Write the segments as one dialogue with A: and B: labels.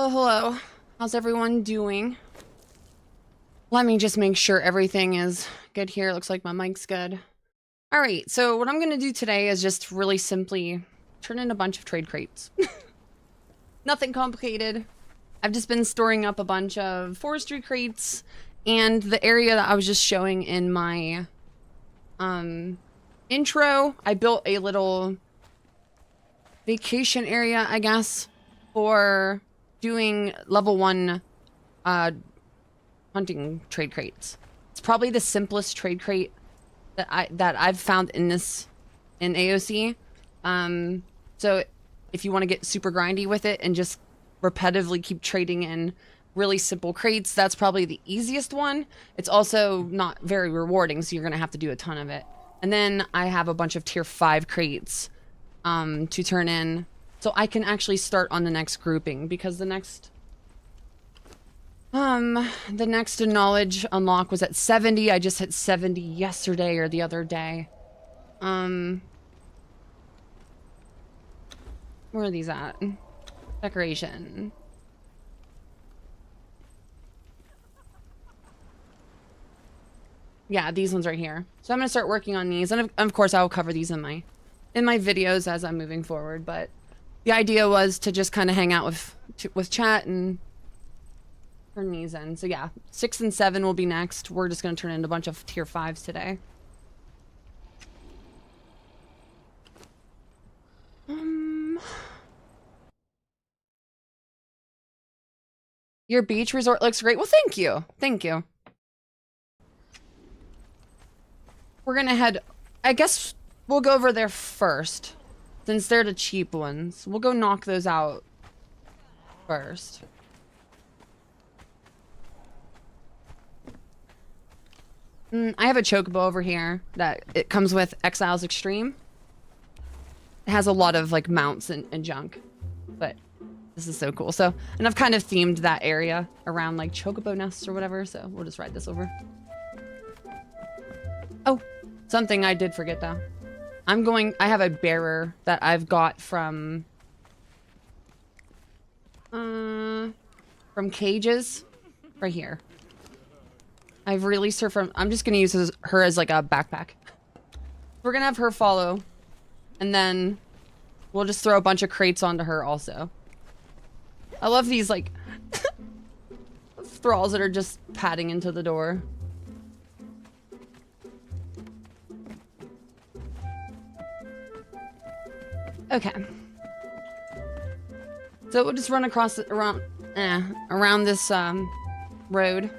A: Hello, hello. How's everyone doing? Let me just make sure everything is good here. Looks like my mic's good. All right, so what I'm gonna do today is just really simply turn in a bunch of trade crates. Nothing complicated. I've just been storing up a bunch of forestry crates, and the area that I was just showing in my intro, I built a little vacation area, I guess, for doing level 1 hunting trade crates. It's probably the simplest trade crate that I've found in AOC. So if you want to get super grindy with it and just repetitively keep trading in really simple crates, that's probably the easiest one. It's also not very rewarding, so you're gonna have to do a ton of it. And then I have a bunch of tier 5 crates to turn in, so I can actually start on the next grouping, because the next knowledge unlock was at 70. I just hit 70 yesterday or the other day. Where are these at? Decoration. Yeah, these ones right here. So I'm gonna start working on these, and of course I will cover these in my videos as I'm moving forward. But the idea was to just kind of hang out with chat and turn these in. So yeah, 6 and 7 will be next. We're just gonna turn in a bunch of tier 5s today. Your beach resort looks great. Well, thank you. Thank you. We're gonna head, I guess we'll go over there first, since they're the cheap ones. We'll go knock those out first. I have a Chocobo over here that it comes with Exiles Extreme. It has a lot of like mounts and junk, but this is so cool. So, and I've kind of themed that area around like Chocobo nests or whatever, so we'll just ride this over. Oh, something I did forget though. I have a bearer that I've got from cages right here. I've released her from, I'm just gonna use her as like a backpack. We're gonna have her follow, and then we'll just throw a bunch of crates onto her also. I love these like thralls that are just padding into the door. Okay. So we'll just run across around this road.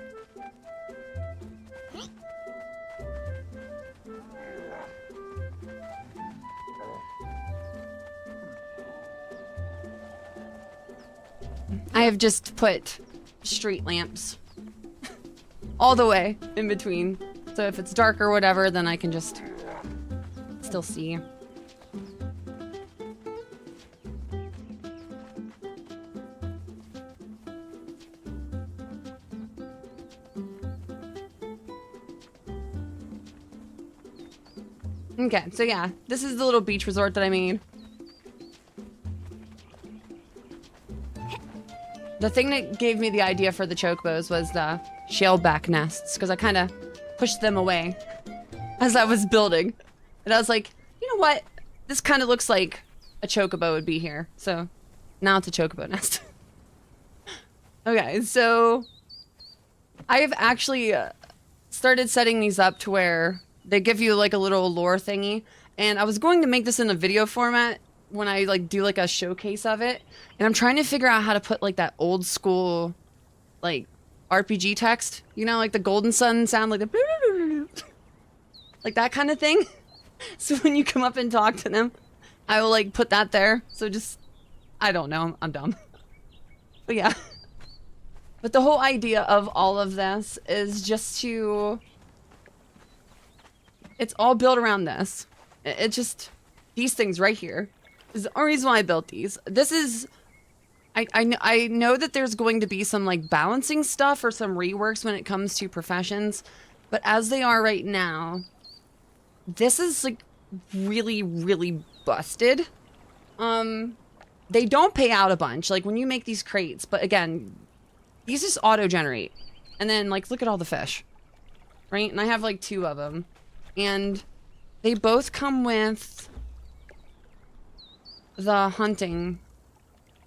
A: I have just put street lamps all the way in between. So if it's dark or whatever, then I can just still see. Okay, so yeah, this is the little beach resort that I made. The thing that gave me the idea for the chocobos was the shaleback nests, because I kind of pushed them away as I was building. And I was like, you know what? This kind of looks like a chocobo would be here. So now it's a chocobo nest. Okay, so I have actually started setting these up to where they give you like a little lore thingy. And I was going to make this in a video format when I like do like a showcase of it, and I'm trying to figure out how to put like that old school like RPG text, you know, like the Golden Sun sound, like the like that kind of thing. So when you come up and talk to them, I will like put that there. So just, I don't know, I'm dumb. But yeah. But the whole idea of all of this is just to, it's all built around this. It just, these things right here is the only reason why I built these. This is, I know that there's going to be some like balancing stuff or some reworks when it comes to professions, but as they are right now, this is like really, really busted. they don't pay out a bunch, like when you make these crates, but again, these just auto-generate. And then, like, look at all the fish, right? And I have, like, 2 of them. And they both come with the hunting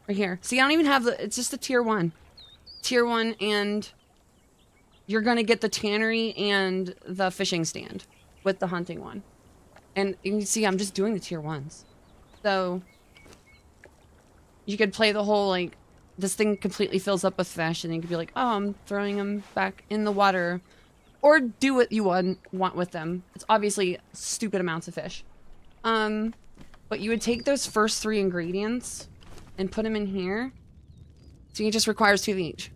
A: right here. See, I don't even have the, it's just the tier 1. Tier 1, and you're gonna get the tannery and the fishing stand with the hunting one. And you can see I'm just doing the tier 1s. So you could play the whole, like, this thing completely fills up with fish, and you could be like, oh, I'm throwing them back in the water. Or do what you want with them. It's obviously stupid amounts of fish. But you would take those first 3 ingredients and put them in here. So it just requires 2 of each.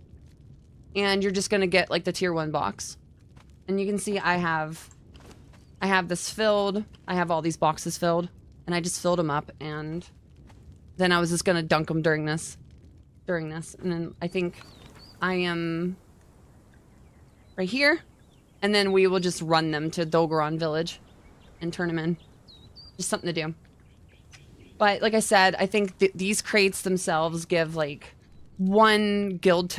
A: And you're just gonna get, like, the tier 1 box. And you can see I have this filled. I have all these boxes filled. And I just filled them up, and then I was just gonna dunk them during this. And then I think I am right here. And then we will just run them to Dolgaron Village and turn them in. Just something to do. But like I said, I think these crates themselves give like 1 guild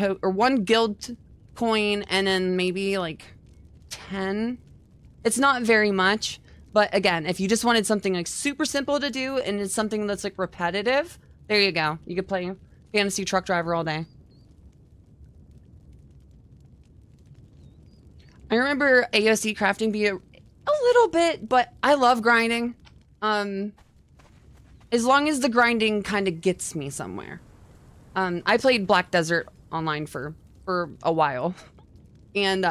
A: coin, and then maybe like 10. It's not very much, but again, if you just wanted something like super simple to do and it's something that's like repetitive, there you go. You could play Fantasy Truck Driver all day. I remember AOC crafting be a little bit, but I love grinding. As long as the grinding kind of gets me somewhere. I played Black Desert online for a while. And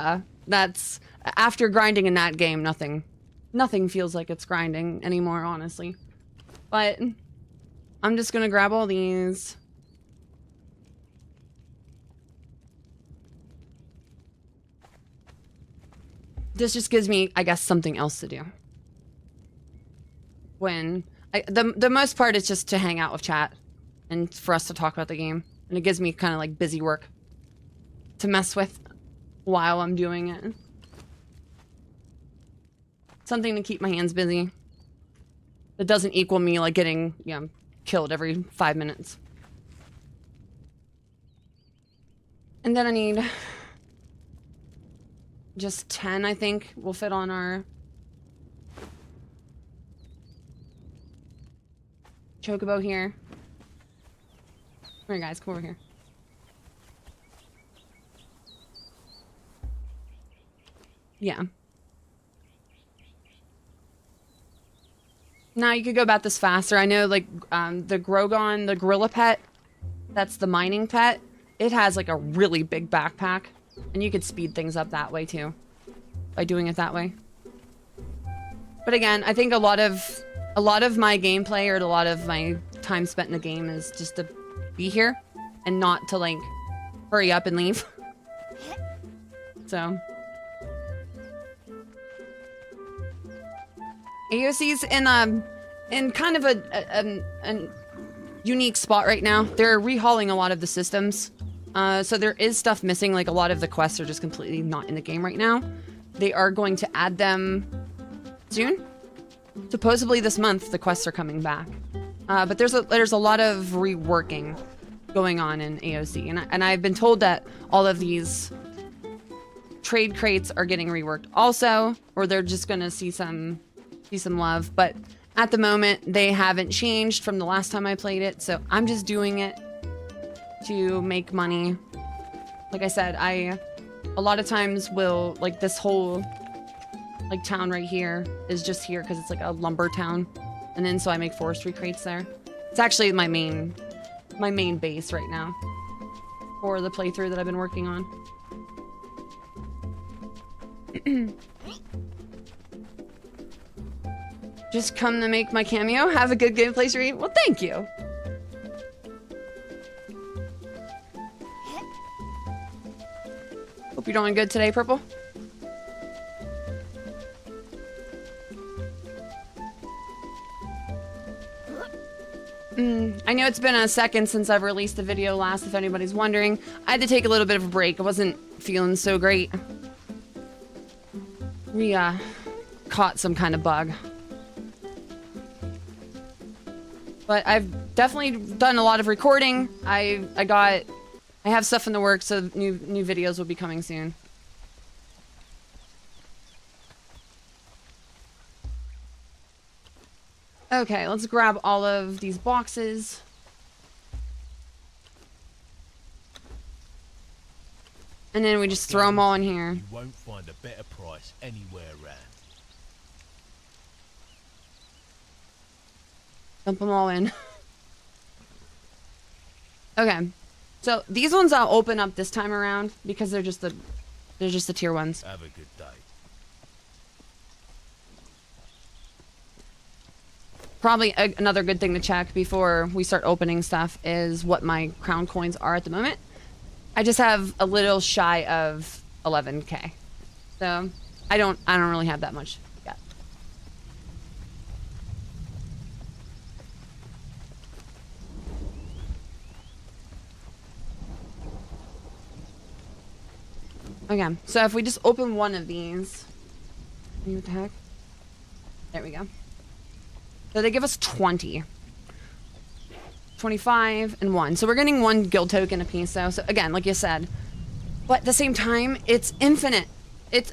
A: that's after grinding in that game, nothing feels like it's grinding anymore, honestly. But I'm just gonna grab all these. This just gives me, I guess, something else to do. When the most part is just to hang out with chat and for us to talk about the game, and it gives me kind of like busy work to mess with while I'm doing it. Something to keep my hands busy. It doesn't equal me like getting, you know, killed every 5 minutes. And then I need just 10, I think, will fit on our Chocobo here. Come here, guys. Come over here. Yeah. Now you could go about this faster. I know, like, the Grogon, the gorilla pet, that's the mining pet. It has, like, a really big backpack. And you could speed things up that way, too. By doing it that way. But again, I think a lot of my gameplay, or a lot of my time spent in the game, is just to be here. And not to, like, hurry up and leave. So. AOC's in kind of a unique spot right now. They're rehauling a lot of the systems. So there is stuff missing, like a lot of the quests are just completely not in the game right now. They are going to add them soon. Supposedly this month, the quests are coming back. But there's a lot of reworking going on in AOC. And I've been told that all of these trade crates are getting reworked also, or they're just going to see some love. But at the moment, they haven't changed from the last time I played it. So I'm just doing it to make money. Like I said, a lot of times will, like, this whole, like, town right here is just here because it's like a lumber town. And then so I make forestry crates there. It's actually my main base right now for the playthrough that I've been working on. Just come to make my cameo. Have a good gameplay stream. Well, thank you. Hope you're doing good today, Purple. I know it's been a second since I've released the video last, if anybody's wondering. I had to take a little bit of a break. I wasn't feeling so great. We, caught some kind of bug. But I've definitely done a lot of recording. I have stuff in the works, so new videos will be coming soon. Okay, let's grab all of these boxes. And then we just throw them all in here.
B: You won't find a better price anywhere around.
A: Dump them all in. Okay, so these ones I'll open up this time around because they're just the tier ones.
B: Have a good day.
A: Probably another good thing to check before we start opening stuff is what my crown coins are at the moment. I just have a little shy of 11k, so I don't really have that much yet. Okay, so if we just open one of these, what the heck? There we go. So they give us 20. 25 and 1. So we're getting 1 guild token apiece though. So again, like you said, but at the same time, it's infinite. It's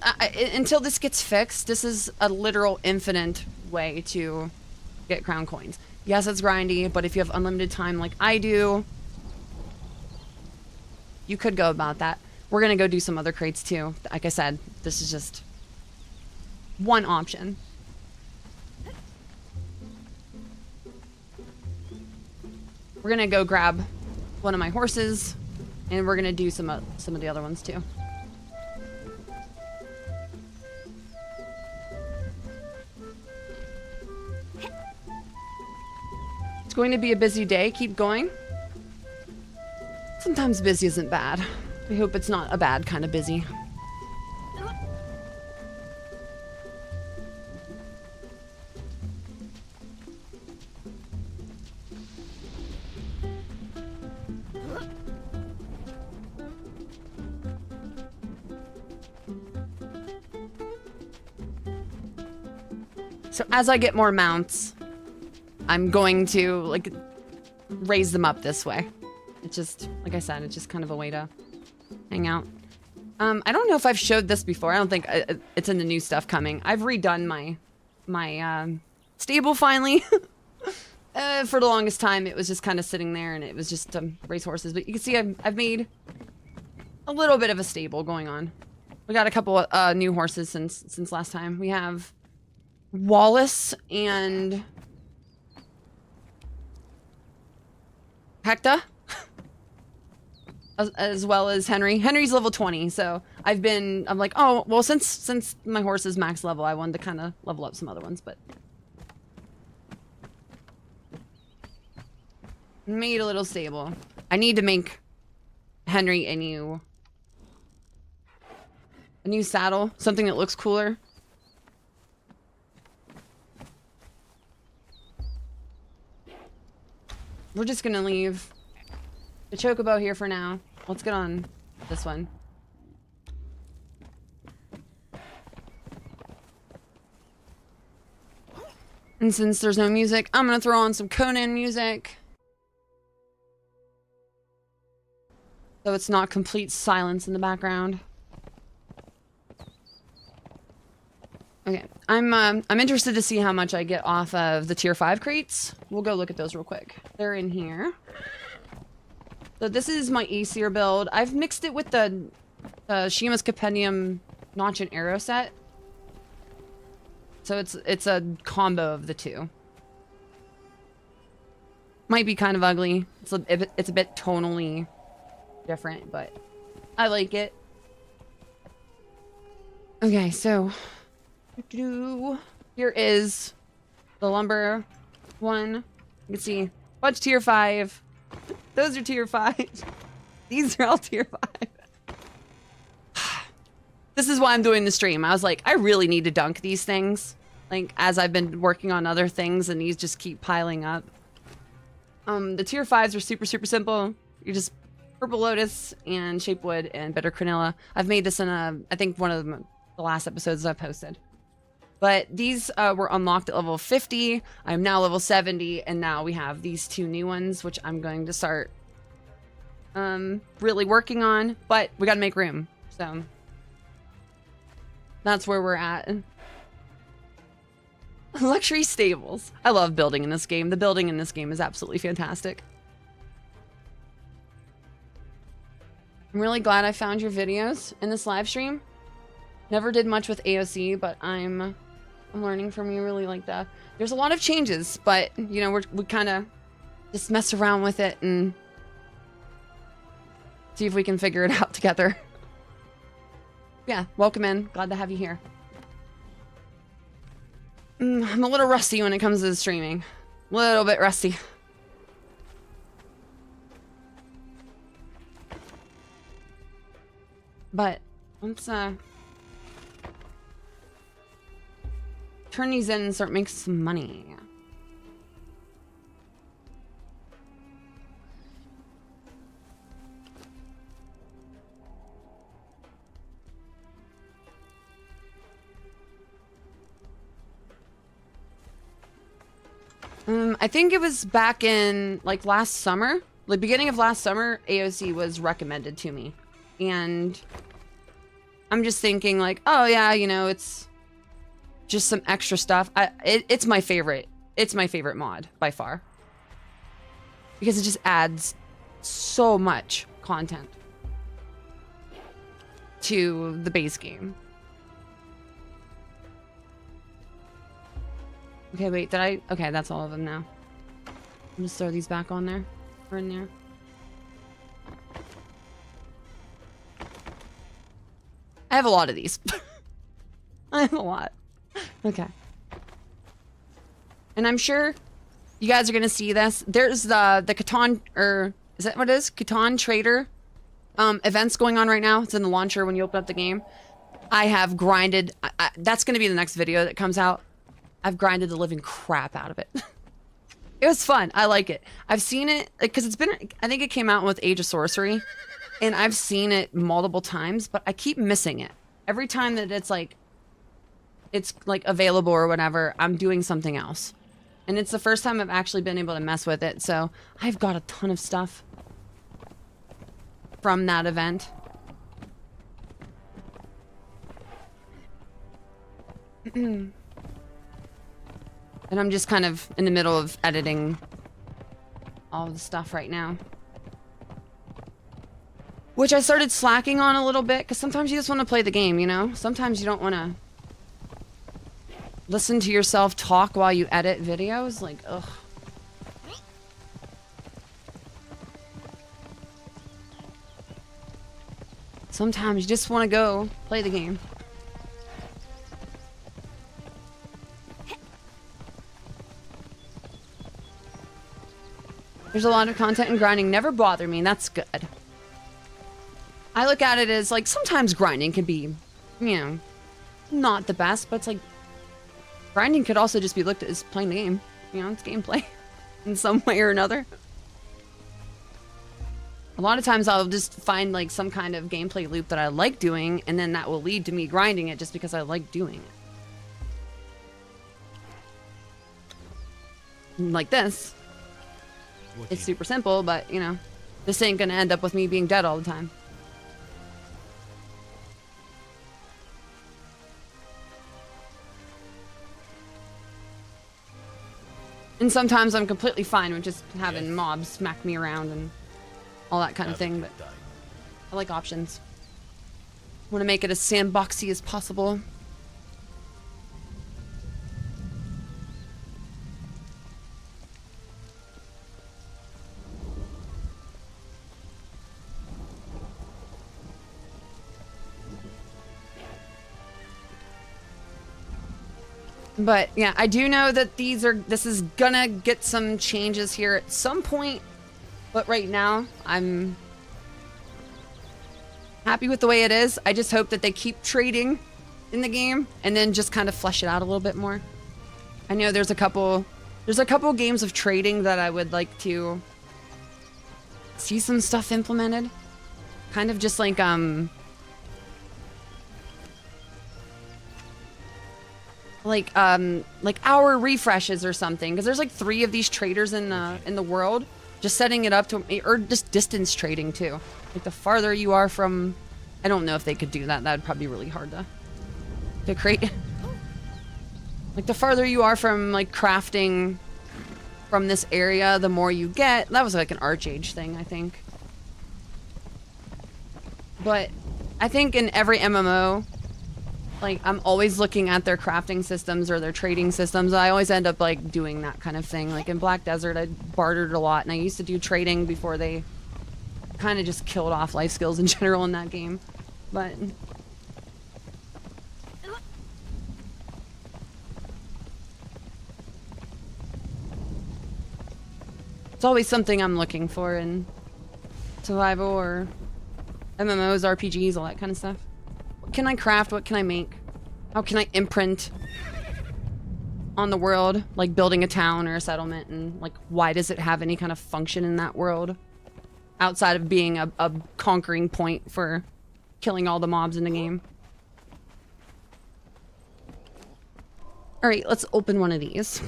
A: until this gets fixed, this is a literal infinite way to get crown coins. Yes, it's grindy, but if you have unlimited time like I do, you could go about that. We're gonna go do some other crates too. Like I said, this is just one option. We're gonna go grab one of my horses, and we're gonna do some of the other ones too. It's going to be a busy day. Keep going. Sometimes busy isn't bad. I hope it's not a bad kind of busy. So as I get more mounts, I'm going to like raise them up this way. It's just, like I said, it's just kind of a way to hang out. I don't know if I've showed this before. I don't think it's in the new stuff coming. I've redone my stable finally. For the longest time, it was just kind of sitting there, and it was just to raise horses. But you can see I've made a little bit of a stable going on. We got a couple new horses since last time. We have Wallace and Hector, as well as Henry. Henry's level 20, so I'm like, oh, well, since my horse is max level, I wanted to kind of level up some other ones, but made a little stable. I need to make Henry a new saddle, something that looks cooler. We're just gonna leave the Chocobo here for now. Let's get on this one. And since there's no music, I'm gonna throw on some Conan music. So it's not complete silence in the background. Okay, I'm interested to see how much I get off of the tier 5 crates. We'll go look at those real quick. They're in here. So this is my Aesir build. I've mixed it with the Shima's Compendium Notch and Arrow set. So it's a combo of the two. Might be kind of ugly. It's a bit tonally different, but I like it. Okay, so here is the lumber one. You can see a bunch tier 5. Those are tier 5. These are all tier 5. This is why I'm doing the stream. I was like, I really need to dunk these things. Like, as I've been working on other things, and these just keep piling up. The tier 5s are super, super simple. You just Purple Lotus and Shapewood and Bitter Crenilla. I've made this in I think one of the last episodes I've posted. But these were unlocked at level 50. I'm now level 70, and now we have these 2 new ones, which I'm going to start really working on. But we got to make room, so that's where we're at. Luxury stables. I love building in this game. The building in this game is absolutely fantastic. I'm really glad I found your videos in this live stream. Never did much with AOC, but I'm learning from you. Really like that. There's a lot of changes, but you know, we kind of just mess around with it and see if we can figure it out together. Yeah, welcome in. Glad to have you here. I'm a little rusty when it comes to streaming. A little bit rusty. But let's turn these in and start making some money. I think it was back in like last summer, like beginning of last summer, AOC was recommended to me. And I'm just thinking like, oh yeah, you know, it's just some extra stuff. It's my favorite. It's my favorite mod by far. Because it just adds so much content to the base game. Okay, wait, did I? Okay, that's all of them now. I'll just throw these back on there. Or in there. I have a lot of these. I have a lot. Okay. And I'm sure you guys are gonna see this. There's the Catan, or is that what it is? Catan Trader events going on right now. It's in the launcher when you open up the game. I have grinded. That's gonna be the next video that comes out. I've grinded the living crap out of it. It was fun. I like it. I've seen it because it's been. I think it came out with Age of Sorcery. And I've seen it multiple times, but I keep missing it. Every time that it's like available or whatever, I'm doing something else. And it's the first time I've actually been able to mess with it. So I've got a ton of stuff from that event. And I'm just kind of in the middle of editing all the stuff right now. Which I started slacking on a little bit, because sometimes you just want to play the game, you know? Sometimes you don't want to listen to yourself talk while you edit videos. Like, ugh. Sometimes you just want to go play the game. There's a lot of content and grinding never bother me, and that's good. I look at it as, like, sometimes grinding can be, you know, not the best, but it's like, grinding could also just be looked at as playing the game. You know, it's gameplay in some way or another. A lot of times I'll just find, like, some kind of gameplay loop that I like doing, and then that will lead to me grinding it just because I like doing it. Like this. It's super simple, but, you know, this ain't gonna end up with me being dead all the time. And sometimes I'm completely fine with just having mobs smack me around and all that kind of thing, but I like options. Want to make it as sandboxy as possible. But yeah, I do know that this is gonna get some changes here at some point. But right now, I'm happy with the way it is. I just hope that they keep trading in the game and then just kind of flesh it out a little bit more. I know there's a couple games of trading that I would like to see some stuff implemented. Kind of just like like hour refreshes or something, because there's like 3 of these traders in the world. Just setting it up to, or just distance trading too. Like the farther you are from, I don't know if they could do that. That'd probably be really hard to create. Like the farther you are from like crafting from this area, the more you get. That was like an Archage thing, I think. But I think in every MMO, like I'm always looking at their crafting systems or their trading systems. I always end up like doing that kind of thing. Like in Black Desert, I bartered a lot, and I used to do trading before they kind of just killed off life skills in general in that game. But it's always something I'm looking for in survival or MMOs, RPGs, all that kind of stuff. What can I craft? What can I make? How can I imprint on the world? Like building a town or a settlement, and like why does it have any kind of function in that world? Outside of being a conquering point for killing all the mobs in the game. Alright, let's open one of these.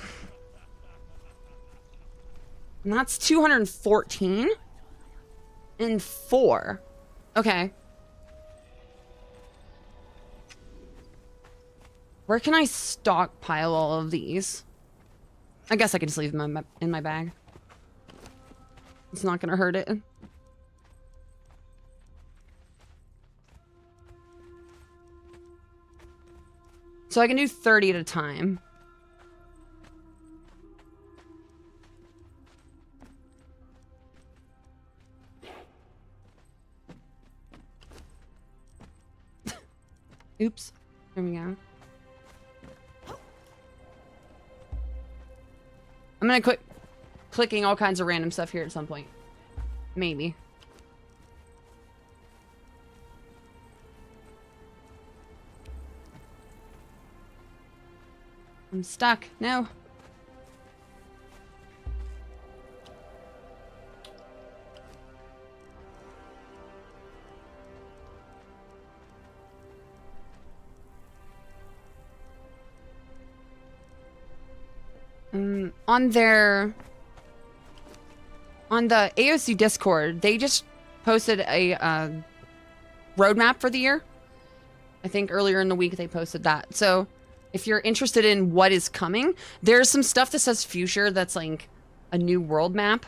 A: And that's 214 and 4. Okay. Where can I stockpile all of these? I guess I could just leave them in my bag. It's not gonna hurt it. So I can do 30 at a time. Oops. There we go. I'm gonna quit clicking all kinds of random stuff here at some point. Maybe. I'm stuck. No. On the AOC Discord, they just posted a roadmap for the year. I think earlier in the week they posted that. So if you're interested in what is coming, there's some stuff that says future that's like a new world map.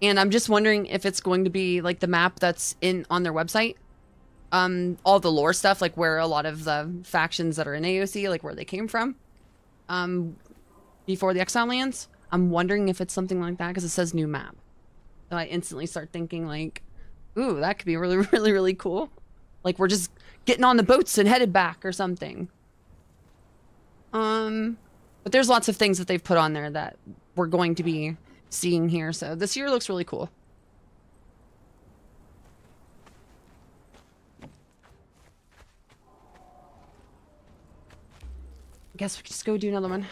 A: And I'm just wondering if it's going to be like the map that's on their website. All the lore stuff, like where a lot of the factions that are in AOC, like where they came from. Before the Exile lands. I'm wondering if it's something like that because it says new map. So I instantly start thinking like, ooh, that could be really, really, really cool. Like we're just getting on the boats and headed back or something. But there's lots of things that they've put on there that we're going to be seeing here. So this year looks really cool. I guess we could just go do another one.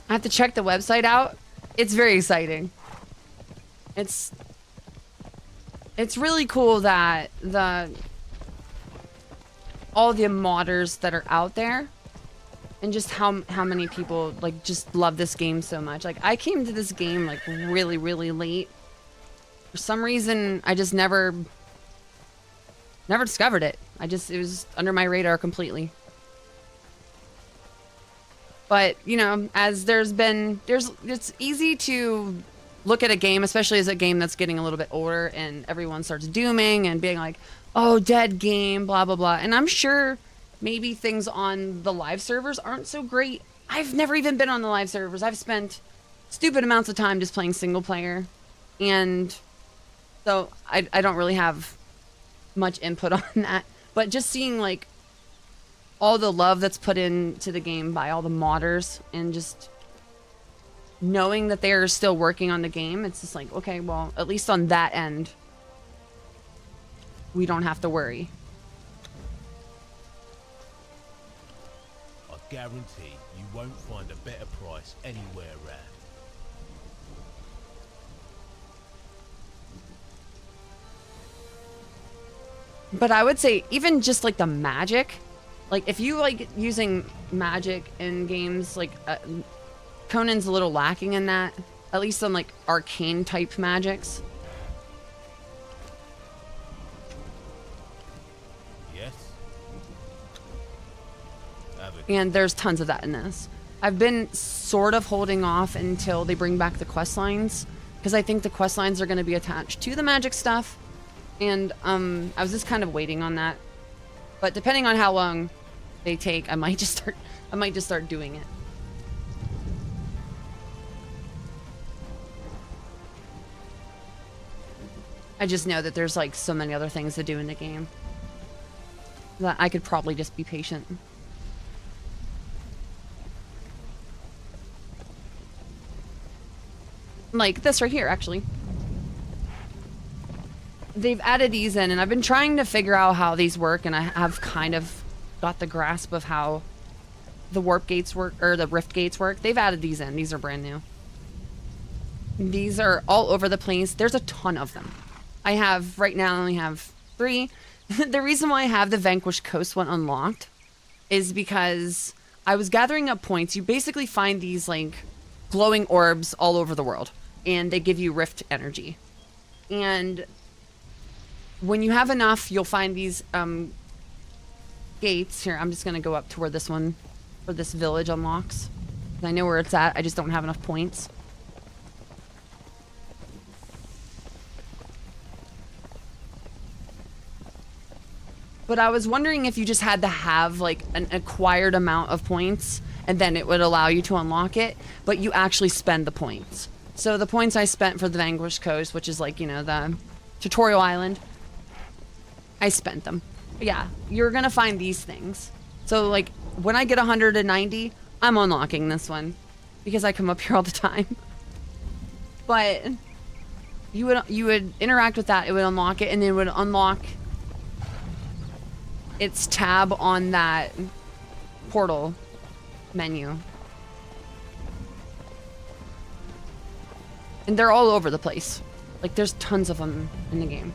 A: I have to check the website out. It's very exciting. It's really cool that all the modders that are out there and just how many people like just love this game so much. Like I came to this game like really, really late. For some reason, I just never discovered it. It was under my radar completely. But, you know, as it's easy to look at a game, especially as a game that's getting a little bit older and everyone starts dooming and being like, oh, dead game, blah, blah, blah. And I'm sure maybe things on the live servers aren't so great. I've never even been on the live servers. I've spent stupid amounts of time just playing single player. And so I don't really have much input on that. But just seeing, like, all the love that's put into the game by all the modders and just knowing that they're still working on the game, it's just like, okay, well, at least on that end, we don't have to worry.
B: I guarantee you won't find a better price anywhere around.
A: But I would say even just like the magic, like if you like using magic in games, like Conan's a little lacking in that, at least on like arcane type magics.
B: Yes.
A: And there's tons of that in this. I've been sort of holding off until they bring back the quest lines, because I think the quest lines are going to be attached to the magic stuff. And I was just kind of waiting on that. But depending on how long they take, I might just start doing it. I just know that there's like so many other things to do in the game that I could probably just be patient. Like this right here, actually. They've added these in, and I've been trying to figure out how these work, and I have kind of got the grasp of how the warp gates work, or the rift gates work. They've added these in. These are brand new. These are all over the place. There's a ton of them. I have, right now, I only have 3. The reason why I have the Vanquished Coast one unlocked is because I was gathering up points. You basically find these, like, glowing orbs all over the world, and they give you rift energy. And when you have enough, you'll find these gates. Here, I'm just going to go up to where this one, where this village unlocks. I know where it's at. I just don't have enough points. But I was wondering if you just had to have, like, an acquired amount of points, and then it would allow you to unlock it, but you actually spend the points. So the points I spent for the Vanquished Coast, which is, like, you know, the tutorial island, I spent them. But yeah, you're gonna find these things. So, like, when I get 190, I'm unlocking this one, because I come up here all the time. But you would interact with that, it would unlock it, and then it would unlock its tab on that portal menu. And they're all over the place. Like, there's tons of them in the game.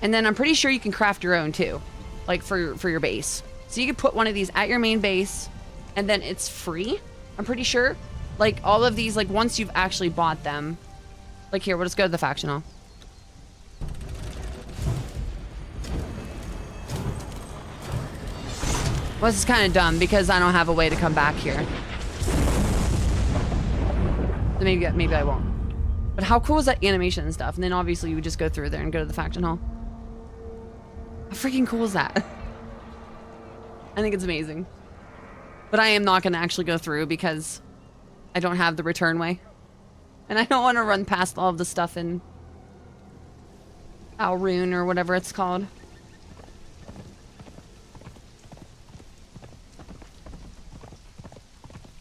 A: And then I'm pretty sure you can craft your own too, like for your base. So you can put one of these at your main base, and then it's free, I'm pretty sure. Like, all of these, like, once you've actually bought them. Like, here, we'll just go to the factional. Well, this is kind of dumb because I don't have a way to come back here. So maybe I won't. But how cool is that animation and stuff? And then obviously you would just go through there and go to the faction hall. How freaking cool is that? I think it's amazing. But I am not going to actually go through because I don't have the return way. And I don't want to run past all of the stuff in Alrune or whatever it's called.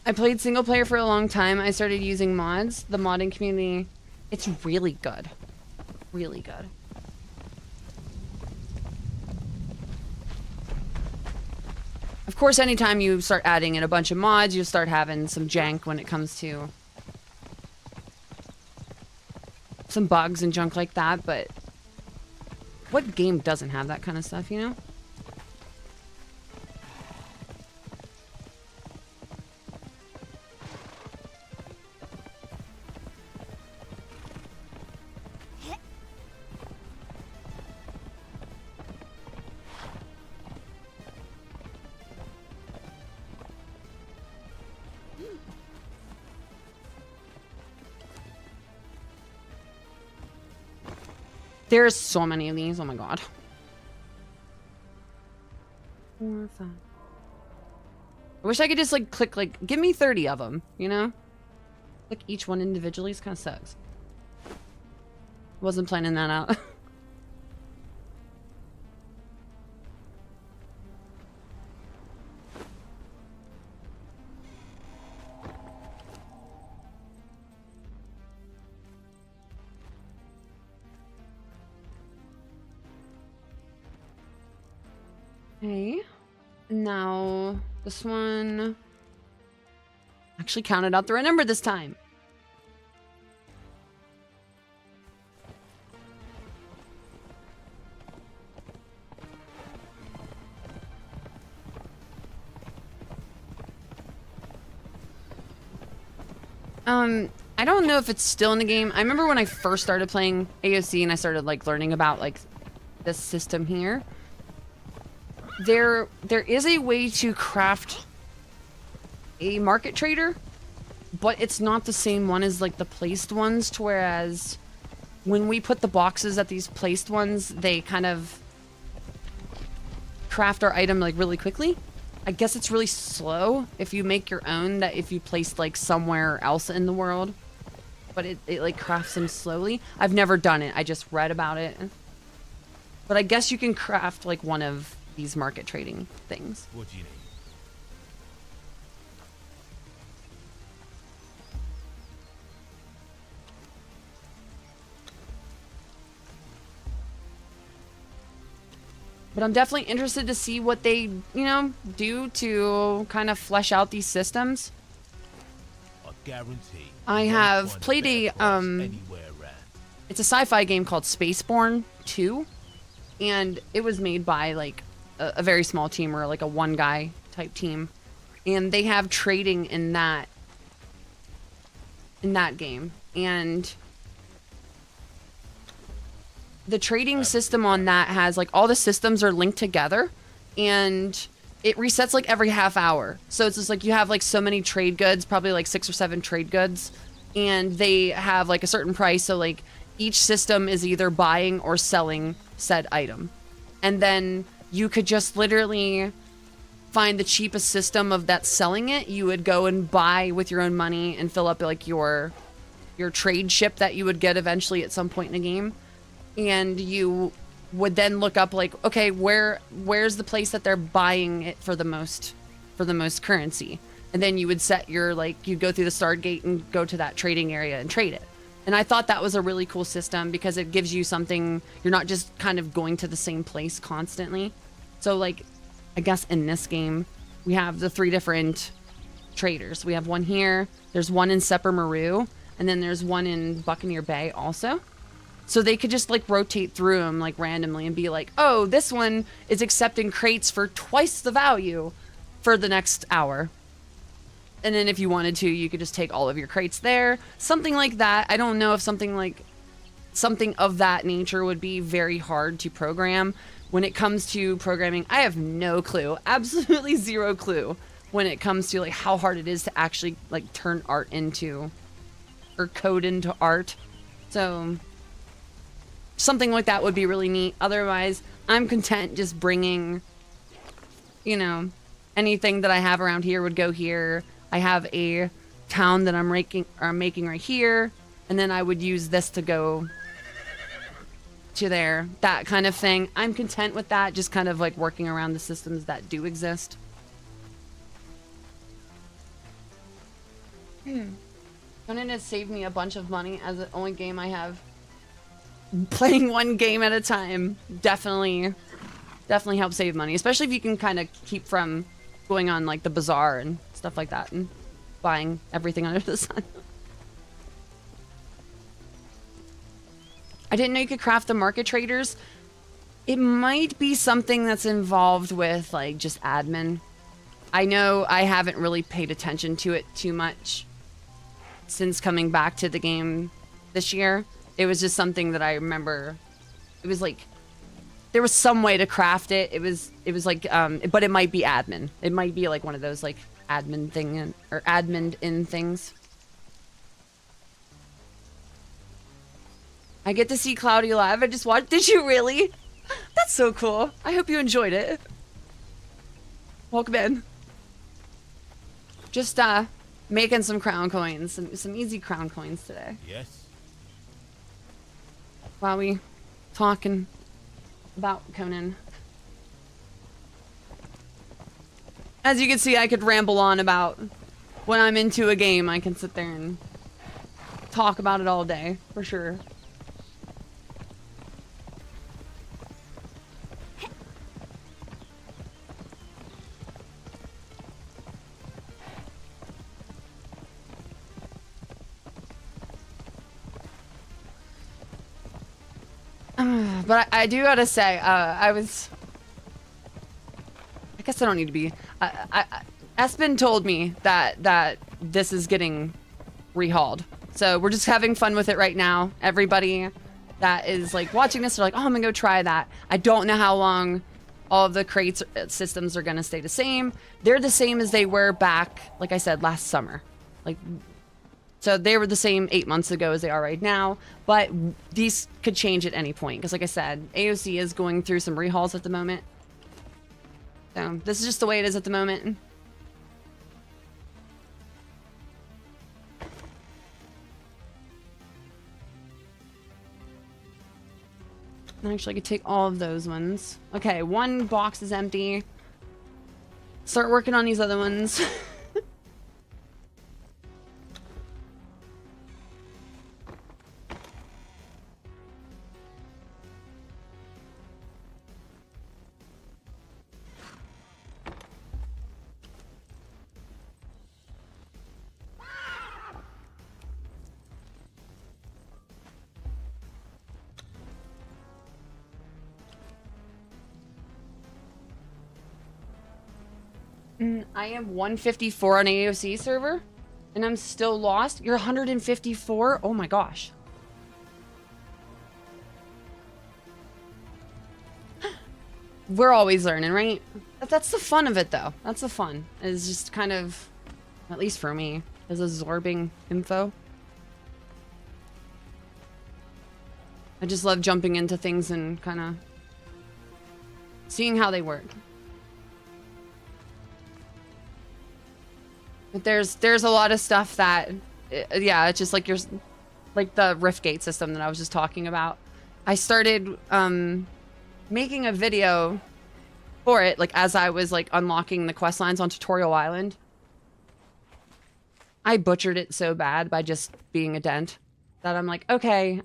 A: I played single player for a long time. I started using mods. The modding community, it's really good. Really good. Of course, anytime you start adding in a bunch of mods, you'll start having some jank when it comes to some bugs and junk like that, but what game doesn't have that kind of stuff, you know? There's so many of these. Oh my god. 4, 5. I wish I could just like click like give me 30 of them, you know? Click each one individually. It kind of sucks. Wasn't planning that out. Okay. Now, this one... Actually counted out the right number this time. I don't know if it's still in the game. I remember when I first started playing AOC and I started like learning about like this system here. There is a way to craft a market trader, but it's not the same one as like the placed ones, to whereas when we put the boxes at these placed ones, they kind of craft our item like really quickly. I guess it's really slow if you make your own, that if you placed like somewhere else in the world, but it like crafts them slowly. I've never done it. I just read about it. But I guess you can craft like one of these market trading things.
B: What do you need?
A: But I'm definitely interested to see what they, you know, do to kind of flesh out these systems.
B: I guarantee.
A: I
B: you won't
A: have
B: find
A: played
B: better
A: a,
B: price anywhere around.
A: it's a sci-fi game called Spaceborne 2, and it was made by like a very small team, or like a one guy type team, and they have trading in that game, and the trading system on that has like all the systems are linked together, and it resets like every half hour. So it's just like you have like so many trade goods, probably like 6 or 7 trade goods, and they have like a certain price. So like each system is either buying or selling said item. And then you could just literally find the cheapest system of that selling it. You would go and buy with your own money and fill up like your trade ship that you would get eventually at some point in the game. And you would then look up like, okay, where's the place that they're buying it for the most currency, and then you would set your like, you go through the start gate and go to that trading area and trade it. And I thought that was a really cool system because it gives you something, you're not just kind of going to the same place constantly. So like, I guess in this game we have the 3 different traders. We have one here, there's one in Sepper Maru, and then there's one in Buccaneer Bay also. So they could just like rotate through them like randomly and be like, oh, this one is accepting crates for twice the value for the next hour. And then if you wanted to, you could just take all of your crates there. Something like that. I don't know if something of that nature would be very hard to program. When it comes to programming, I have no clue. Absolutely zero clue when it comes to like how hard it is to actually like turn art into, or code into art. So something like that would be really neat. Otherwise, I'm content just bringing, you know, anything that I have around here would go here. I have a town that I'm making right here, and then I would use this to go to there. That kind of thing. I'm content with that, just kind of like working around the systems that do exist. Conan has saved me a bunch of money as the only game I have. Playing one game at a time definitely helps save money, especially if you can kind of keep from going on like the bazaar and stuff like that and buying everything under the sun. I didn't know you could craft the market traders. It might be something that's involved with like just admin. I know I haven't really paid attention to it too much since coming back to the game this year. It was just something that I remember. It was like there was some way to craft it. It was like but it might be admin. It might be like one of those like admin thing or admin in things. I get to see Cloudy live. I just watched. Did you really? That's so cool. I hope you enjoyed it. Welcome in. Just making some crown coins, some easy crown coins today.
B: Yes.
A: While we talking about Conan. As you can see, I could ramble on about when I'm into a game. I can sit there and talk about it all day, for sure. But I do gotta say, I guess I don't need to be. Espen told me that this is getting rehauled, so we're just having fun with it right now. Everybody that is like watching this are like, oh, I'm gonna go try that. I don't know how long all of the crates systems are gonna stay the same. They're the same as they were back, like I said, last summer. Like, so they were the same 8 months ago as they are right now, but these could change at any point. Because like I said, AOC is going through some rehauls at the moment. So this is just the way it is at the moment. Actually, I could take all of those ones. Okay, one box is empty. Start working on these other ones. I am 154 on AOC server, and I'm still lost. You're 154? Oh my gosh. We're always learning, right? That's the fun of it, though. That's the fun. It's just kind of, at least for me, is absorbing info. I just love jumping into things and kind of seeing how they work. But there's a lot of stuff that, yeah, it's just like like the Riftgate system that I was just talking about. I started making a video for it, like as I was like unlocking the quest lines on Tutorial Island. I butchered it so bad by just being a dent that I'm like, okay,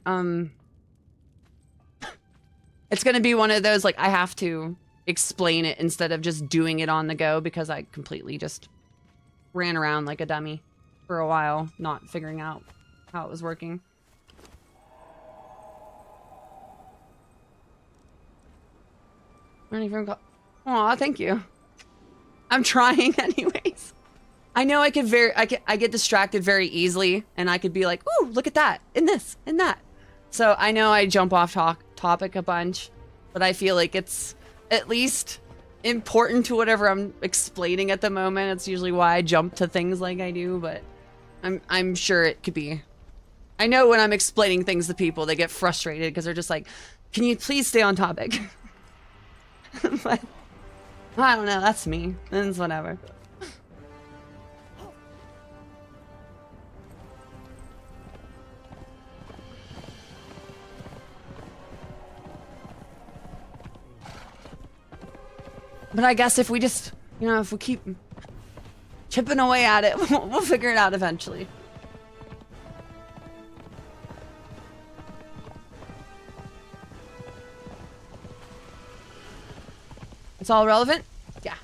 A: it's gonna be one of those like I have to explain it instead of just doing it on the go, because I completely just ran around like a dummy for a while, not figuring out how it was working. Aw, thank you. I'm trying anyways. I know I get distracted very easily, and I could be like, ooh, look at that, in this, in that. So I know I jump off topic a bunch, but I feel like it's at least important to whatever I'm explaining at the moment. It's usually why I jump to things like I do, but I'm sure it could be. I know when I'm explaining things to people, they get frustrated because they're just like, can you please stay on topic? But I don't know, that's me. It's whatever. But I guess if we just, you know, if we keep chipping away at it, we'll figure it out eventually. It's all relevant? Yeah.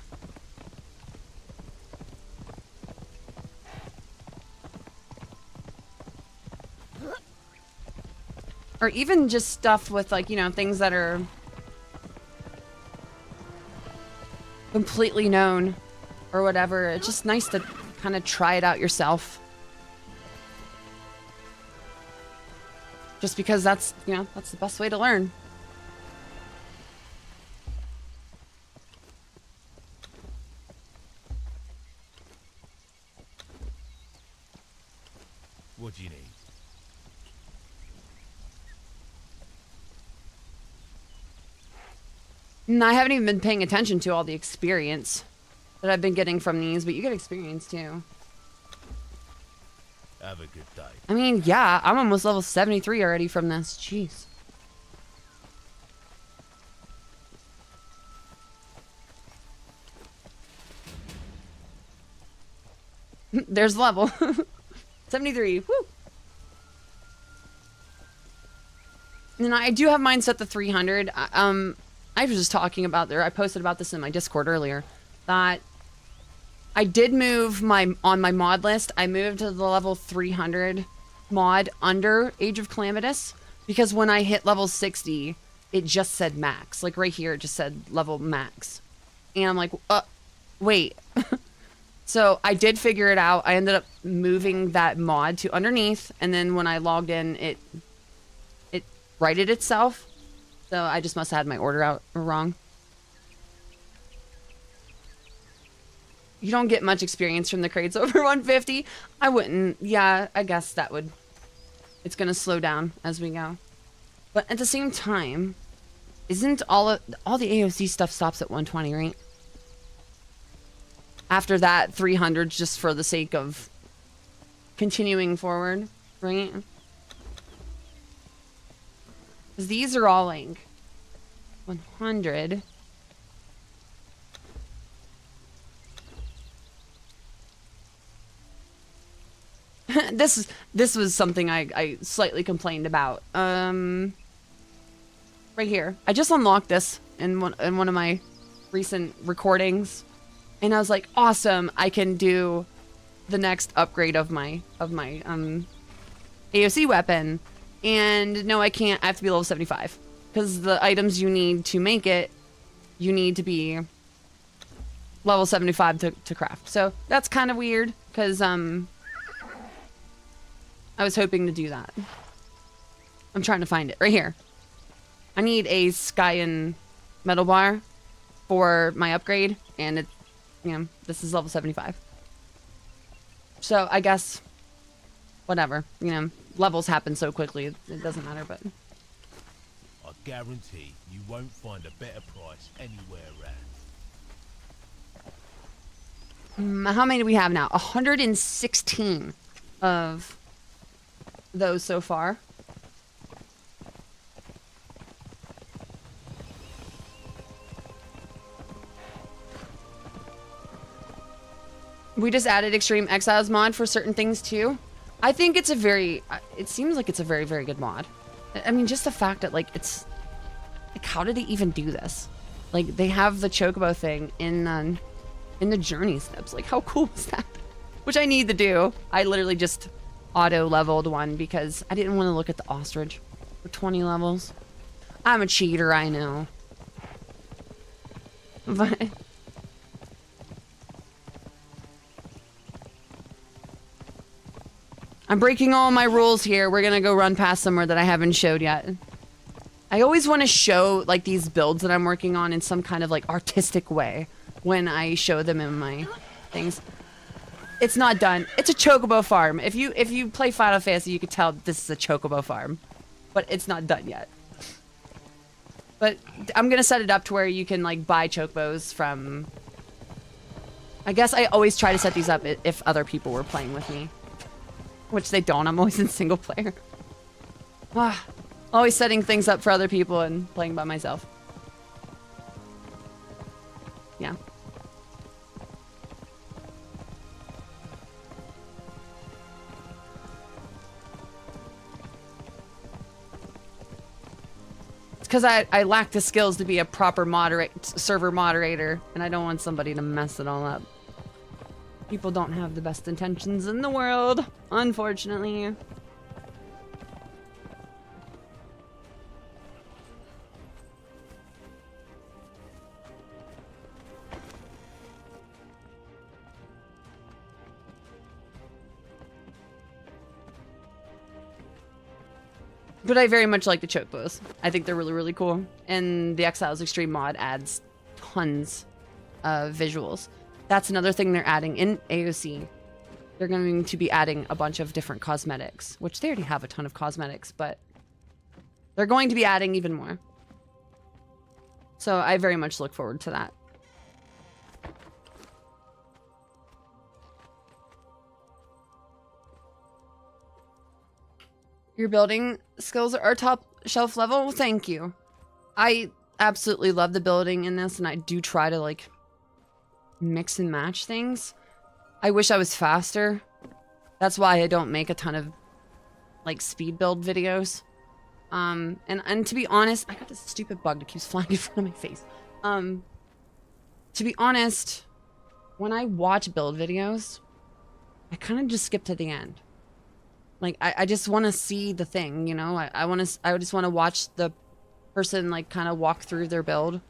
A: Or even just stuff with, like, you know, things that are completely known or whatever. It's just nice to kind of try it out yourself. Just because that's, you know, that's the best way to learn.
B: What do you need?
A: And I haven't even been paying attention to all the experience that I've been getting from these, but you get experience too.
B: Have a good day.
A: I mean, yeah, I'm almost level 73 already from this. Jeez. There's the level. 73. Woo! And I do have mine set to 300. I was just talking about there. I posted about this in my Discord earlier. That I did move on my mod list. I moved to the level 300 mod under Age of Calamitous, because when I hit level 60, it just said max. Like right here, it just said level max. And I'm like, wait. So I did figure it out. I ended up moving that mod to underneath, and then when I logged in, it righted itself. So I just must have had my order out wrong. You don't get much experience from the crates over 150. I wouldn't. Yeah, I guess that would. It's gonna slow down as we go. But at the same time, isn't all the AOC stuff stops at 120, right? After that, 300 just for the sake of continuing forward, right? Because these are all like 100. This was something I slightly complained about. Right here. I just unlocked this in one of my recent recordings, and I was like, awesome! I can do the next upgrade of my AOC weapon. And no, I can't. I have to be level 75 because the items you need to make it, you need to be level 75 to craft. So that's kind of weird because I was hoping to do that. I'm trying to find it right here. I need a sky and metal bar for my upgrade, and it, you know, this is level 75. So I guess, whatever, you know, levels happen so quickly, it doesn't matter, but.
B: I guarantee you won't find a better price anywhere around.
A: How many do we have now? 116 of those so far. We just added Extreme Exiles mod for certain things too. I think it's a very, it seems like it's a very, very good mod. I mean, just the fact that like, it's, like how did they even do this? Like they have the Chocobo thing in the journey steps. Like how cool is that? Which I need to do. I literally just auto leveled one because I didn't want to look at the ostrich for 20 levels. I'm a cheater, I know. But I'm breaking all my rules here. We're gonna go run past somewhere that I haven't showed yet. I always want to show like these builds that I'm working on in some kind of like artistic way when I show them in my things. It's not done. It's a Chocobo farm. If you play Final Fantasy, you could tell this is a Chocobo farm, but it's not done yet. But I'm gonna set it up to where you can like buy Chocobos from. I guess I always try to set these up if other people were playing with me. Which they don't. I'm always in single player. Always setting things up for other people and playing by myself. Yeah. It's because I lack the skills to be a proper server moderator, and I don't want somebody to mess it all up. People don't have the best intentions in the world, unfortunately. But I very much like the Chocobos. I think they're really, really cool. And the Exiles Extreme mod adds tons of visuals. That's another thing they're adding in AOC. They're going to be adding a bunch of different cosmetics, which they already have a ton of cosmetics, but they're going to be adding even more. So I very much look forward to that. Your building skills are top shelf level? Thank you. I absolutely love the building in this, and I do try to like mix and match things. I wish I was faster. That's why I don't make a ton of like speed build videos. And to be honest, I got this stupid bug that keeps flying in front of my face. To be honest, when I watch build videos, I kind of just skip to the end. Like I just want to see the thing, you know. I just want to watch the person like kind of walk through their build.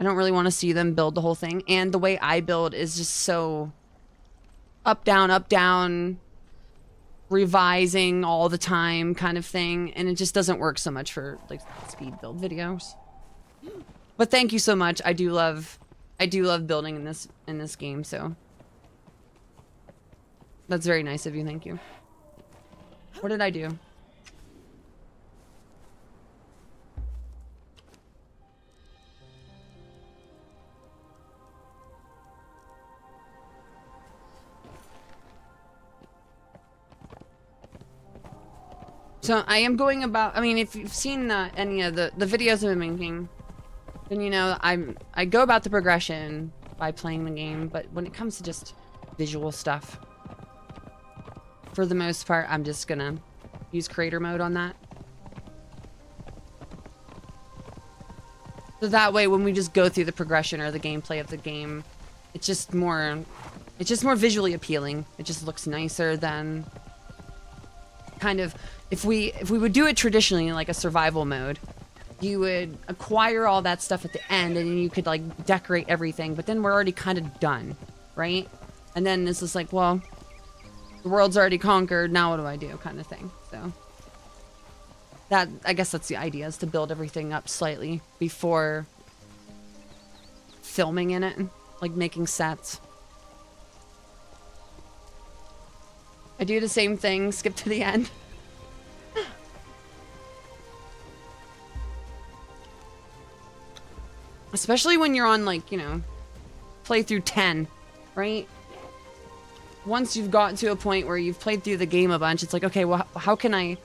A: I don't really want to see them build the whole thing. And the way I build is just so up, down, revising all the time kind of thing. And it just doesn't work so much for like speed build videos. But thank you so much. I do love building in this game, so that's very nice of you. Thank you. What did I do? So I am going about, I mean, if you've seen any of the videos I've been making, then you know I go about the progression by playing the game, but when it comes to just visual stuff, for the most part, I'm just gonna use creator mode on that. So that way, when we just go through the progression or the gameplay of the game, it's just more visually appealing. It just looks nicer than kind of, if we would do it traditionally, like a survival mode, you would acquire all that stuff at the end and you could like decorate everything, but then we're already kind of done, right? And then it's just like, well, the world's already conquered, now what do I do, kind of thing. So that, I guess that's the idea, is to build everything up slightly before filming in it, like making sets. I do the same thing, skip to the end. Especially when you're on, like, you know, playthrough 10, right? Once you've gotten to a point where you've played through the game a bunch, it's like, okay, well, how can I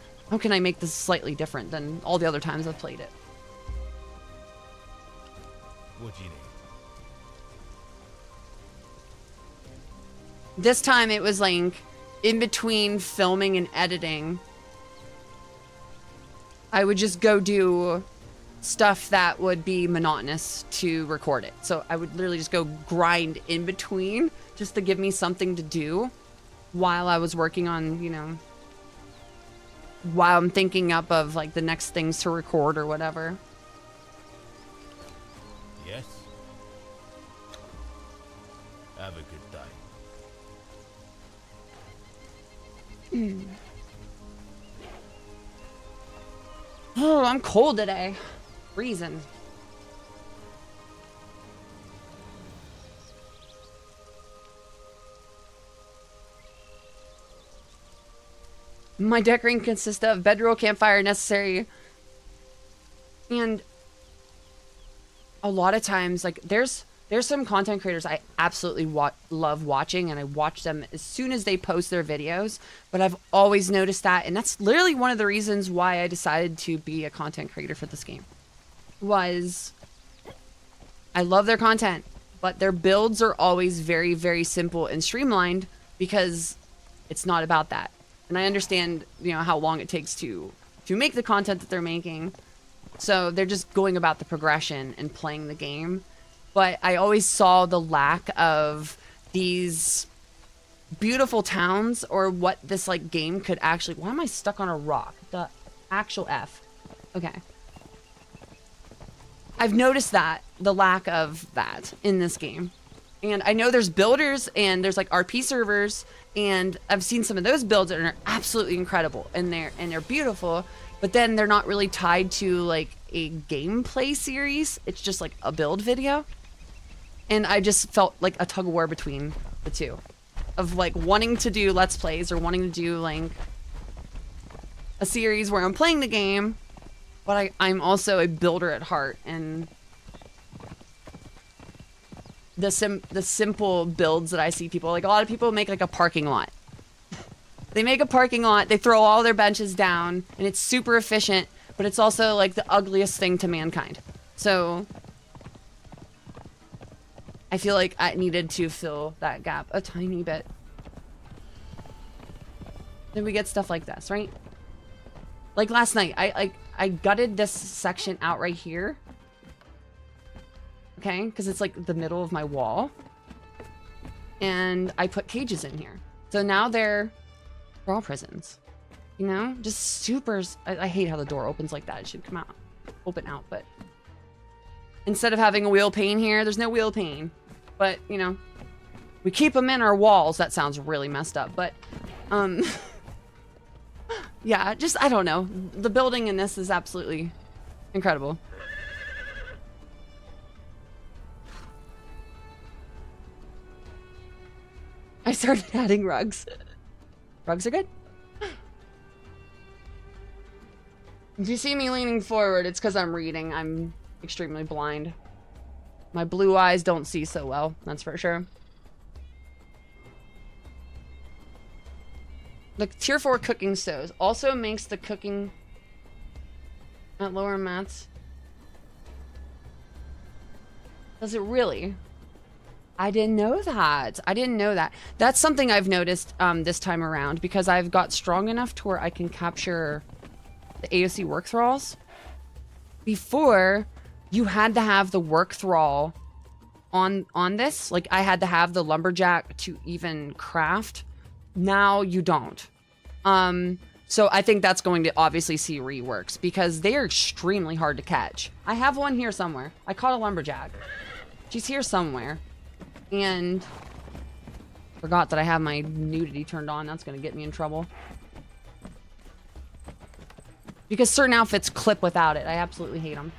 A: make this slightly different than all the other times I've played it?
B: What do you need?
A: This time it was like in between filming and editing, I would just go do stuff that would be monotonous to record it. So I would literally just go grind in between just to give me something to do while I was working on, you know, while I'm thinking up of like the next things to record or whatever.
B: Yes. Have a good day.
A: Oh, I'm cold today. Freezing. My decorating consists of bedroll, campfire, necessary, and a lot of times, like, there's some content creators I absolutely love watching, and I watch them as soon as they post their videos, but I've always noticed that, and that's literally one of the reasons why I decided to be a content creator for this game, was I love their content, but their builds are always very, very simple and streamlined because it's not about that. And I understand, you know, how long it takes to make the content that they're making. So they're just going about the progression and playing the game. But I always saw the lack of these beautiful towns, or what this like game could actually... Why am I stuck on a rock? The actual F. Okay. I've noticed that, the lack of that in this game. And I know there's builders and there's like RP servers, and I've seen some of those builds that are absolutely incredible, and they're beautiful, but then they're not really tied to like a gameplay series. It's just like a build video. And I just felt like a tug of war between the two, of like wanting to do Let's Plays or wanting to do like a series where I'm playing the game, but I'm also a builder at heart, and the simple builds that I see people, like a lot of people make like a parking lot. They make a parking lot, they throw all their benches down, and it's super efficient, but it's also like the ugliest thing to mankind. So I feel like I needed to fill that gap a tiny bit. Then we get stuff like this, right? Like last night, I gutted this section out right here. Okay, because it's like the middle of my wall. And I put cages in here. So now they're all prisons. You know? Just super... I hate how the door opens like that. It should come out. open out, but instead of having a wheel pane here, there's no wheel pane. But, you know, we keep them in our walls. That sounds really messed up, but, yeah, just, I don't know. The building in this is absolutely incredible. I started adding rugs. Rugs are good. If you see me leaning forward, it's because I'm reading. I'm extremely blind. My blue eyes don't see so well, that's for sure. The tier 4 cooking stoves also makes the cooking at lower mats. Does it really? I didn't know that. I didn't know that. That's something I've noticed this time around, because I've got strong enough to where I can capture the AOC work thralls. Before, you had to have the work thrall on this. Like, I had to have the lumberjack to even craft. Now you don't. So I think that's going to obviously see reworks, because they are extremely hard to catch. I have one here somewhere. I caught a lumberjack. She's here somewhere. And forgot that I have my nudity turned on. That's going to get me in trouble. Because certain outfits clip without it. I absolutely hate them.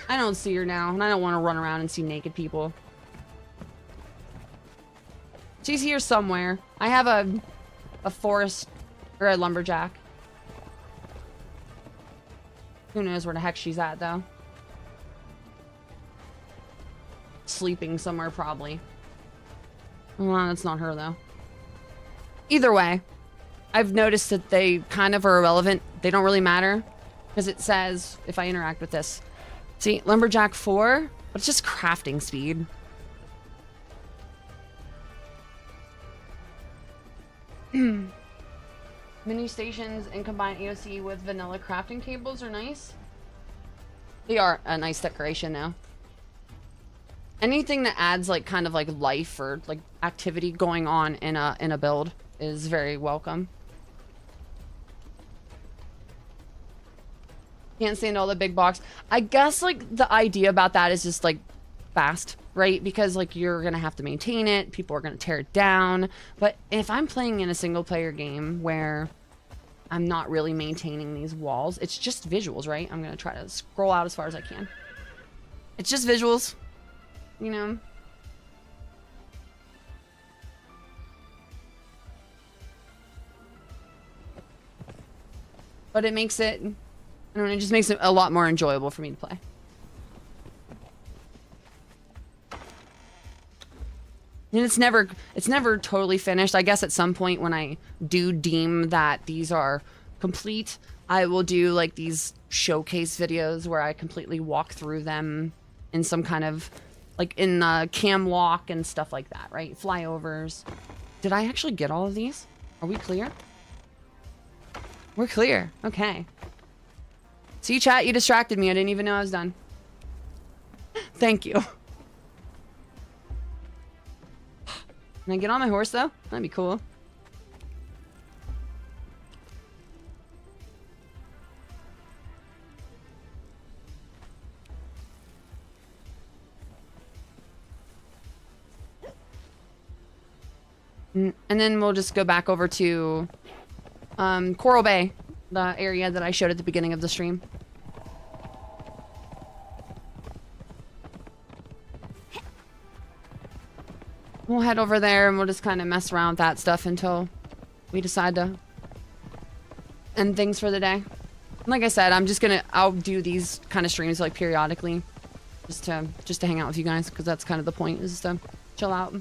A: I don't see her now, and I don't want to run around and see naked people. She's here somewhere. I have a forest, or a lumberjack. Who knows where the heck she's at, though. Sleeping somewhere, probably. Well, that's not her, though. Either way, I've noticed that they kind of are irrelevant. They don't really matter, because it says, if I interact with this, see, lumberjack 4, but it's just crafting speed. Mini stations and combined AOC with vanilla crafting tables are nice. They are a nice decoration now. Anything that adds like kind of like life or like activity going on in a build is very welcome. Can't stand all the big box. I guess like the idea about that is just like fast, right? Because like you're gonna have to maintain it, people are gonna tear it down. But if I'm playing in a single player game where I'm not really maintaining these walls, it's just visuals, right? I'm gonna try to scroll out as far as I can. It's just visuals, you know. But it makes it, I don't know, it just makes it a lot more enjoyable for me to play. And it's never totally finished. I guess at some point when I do deem that these are complete, I will do like these showcase videos where I completely walk through them in some kind of, like in cam lock and stuff like that, right? Flyovers. Did I actually get all of these? Are we clear? We're clear. Okay. See, chat, you distracted me. I didn't even know I was done. Thank you. Can I get on my horse, though? That'd be cool. And then we'll just go back over to Coral Bay, the area that I showed at the beginning of the stream. We'll head over there and we'll just kind of mess around with that stuff until we decide to end things for the day. Like I said, I'll do these kind of streams like periodically, just to hang out with you guys, because that's kind of the point, is to chill out.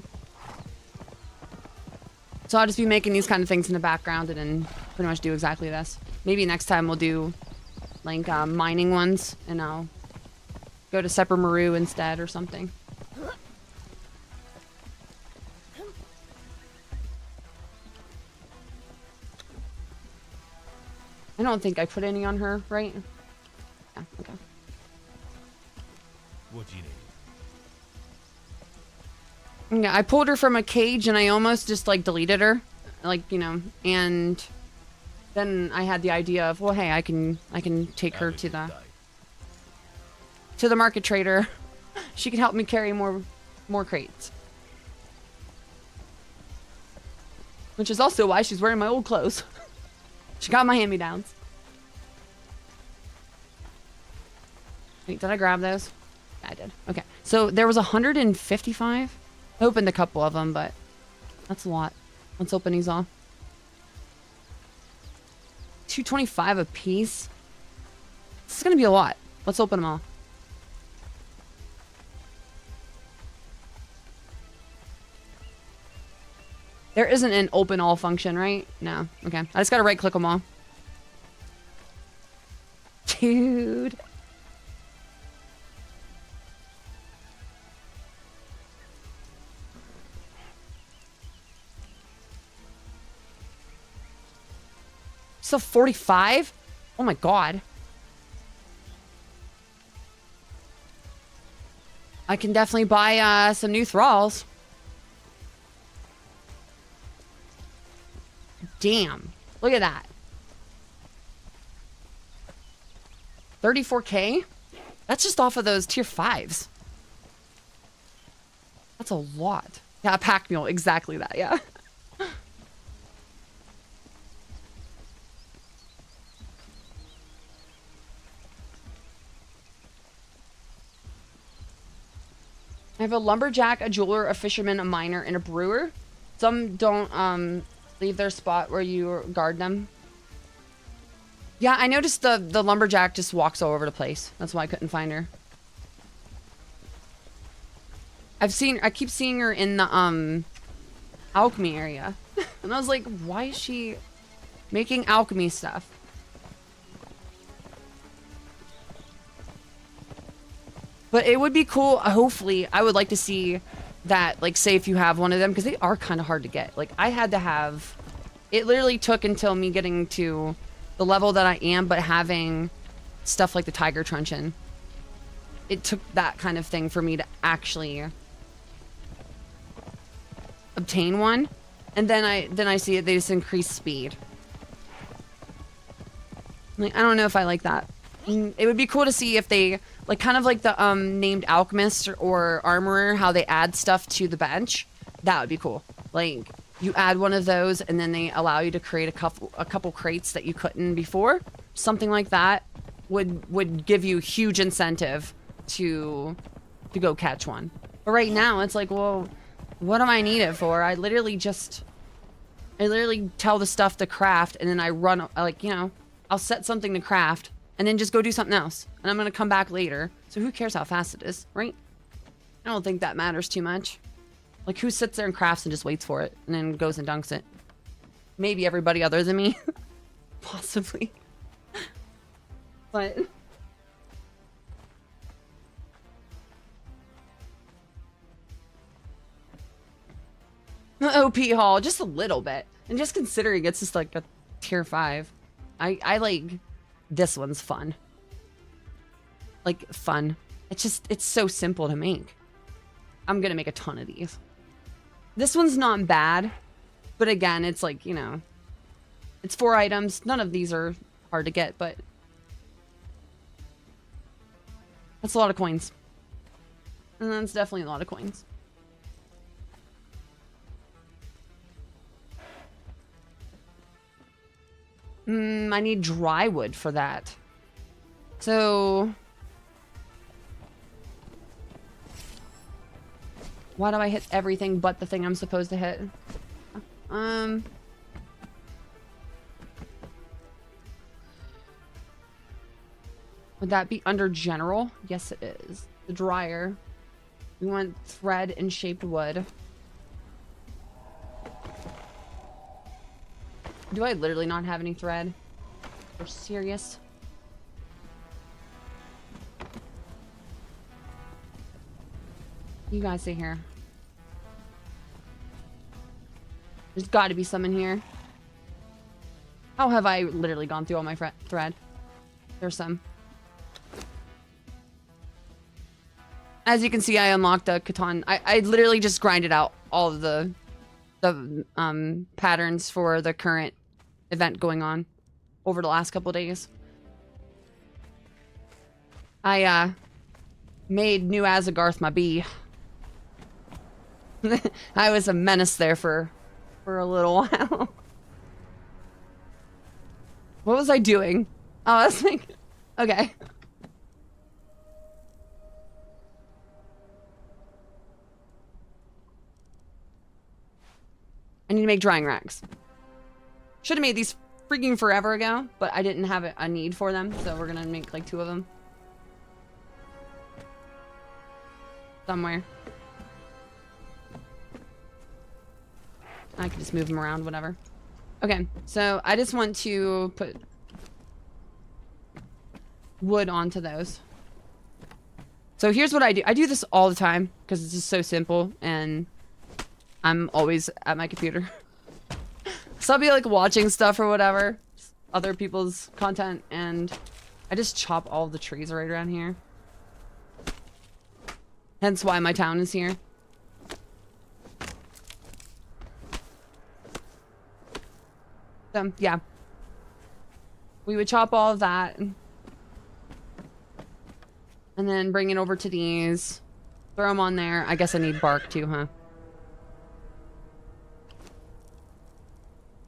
A: So I'll just be making these kind of things in the background and then pretty much do exactly this. Maybe next time we'll do like mining ones, and I'll go to Seppermaru instead or something. I don't think I put any on her, right? Yeah, okay.
B: What do you need?
A: Yeah, I pulled her from a cage and I almost just like deleted her, like, you know, and then I had the idea of, well, hey, I can take her to the to the market trader. She can help me carry more crates. Which is also why she's wearing my old clothes. She got my hand-me-downs. Wait, did I grab those? Yeah, I did. Okay. So there was 155. I opened a couple of them, but that's a lot. Let's open these all. 225 a piece. This is gonna be a lot. Let's open them all. There isn't an open all function, right? No. Okay. I just gotta right click them all. Dude. Still 45? Oh my god. I can definitely buy some new thralls. Damn. Look at that. 34k? That's just off of those tier 5s. That's a lot. Yeah, pack mule. Exactly that, yeah. I have a lumberjack, a jeweler, a fisherman, a miner, and a brewer. Some don't leave their spot where you guard them. Yeah, I noticed the lumberjack just walks all over the place. That's why I couldn't find her. I keep seeing her in the alchemy area. And I was like, why is she making alchemy stuff? But it would be cool. Hopefully, I would like to see that, like, say if you have one of them, because they are kind of hard to get. Like, I had to have... It literally took until me getting to the level that I am, but having stuff like the tiger truncheon. It took that kind of thing for me to actually obtain one. And then I see it, they just increase speed. Like, I don't know if I like that. It would be cool to see if they... Like, kind of like the named alchemist or armorer, how they add stuff to the bench. That would be cool. Like, you add one of those, and then they allow you to create a couple crates that you couldn't before. Something like that would give you huge incentive to go catch one. But right now, it's like, well, what do I need it for? I literally tell the stuff to craft, and then I run, like, you know, I'll set something to craft, and then just go do something else. And I'm gonna come back later. So who cares how fast it is, right? I don't think that matters too much. Like, who sits there and crafts and just waits for it and then goes and dunks it? Maybe everybody other than me. Possibly. But... OP haul, just a little bit. And just considering it's just like a tier 5. I like... This one's fun. Like, fun. It's so simple to make. I'm gonna make a ton of these. This one's not bad. But again, it's like, you know... It's 4 items. None of these are hard to get, but... That's a lot of coins. And that's definitely a lot of coins. I need dry wood for that. So... Why do I hit everything but the thing I'm supposed to hit? Would that be under general? Yes, it is. The dryer. We want thread and shaped wood. Do I literally not have any thread? You're serious? You guys stay here. There's got to be some in here. How have I literally gone through all my thread? There's some. As you can see, I unlocked a Catan. I literally just grinded out all of the patterns for the current event going on over the last couple days. I made New Azagarth my bee. I was a menace there for a little while. What was I doing? Oh, I was like, okay. I need to make drying racks. Should have made these freaking forever ago, but I didn't have a need for them, so we're gonna make like 2 of them. Somewhere. I can just move them around, whatever. Okay, so I just want to put wood onto those. So here's what I do. I do this all the time because it's just so simple and I'm always at my computer. So I'll be like watching stuff or whatever, other people's content, and I just chop all the trees right around here. Hence why my town is here. So, yeah. We would chop all of that. And then bring it over to these. Throw them on there. I guess I need bark too, huh?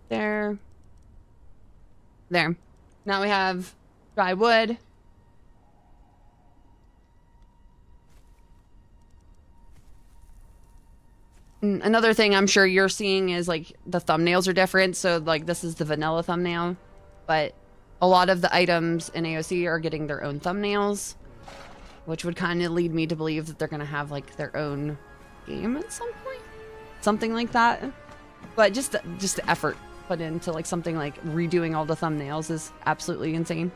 A: There. There. Now we have dry wood. Another thing I'm sure you're seeing is like the thumbnails are different. So like this is the vanilla thumbnail, but a lot of the items in AOC are getting their own thumbnails, which would kind of lead me to believe that they're going to have like their own game at some point. Something like that. But just the effort put into like something like redoing all the thumbnails is absolutely insane.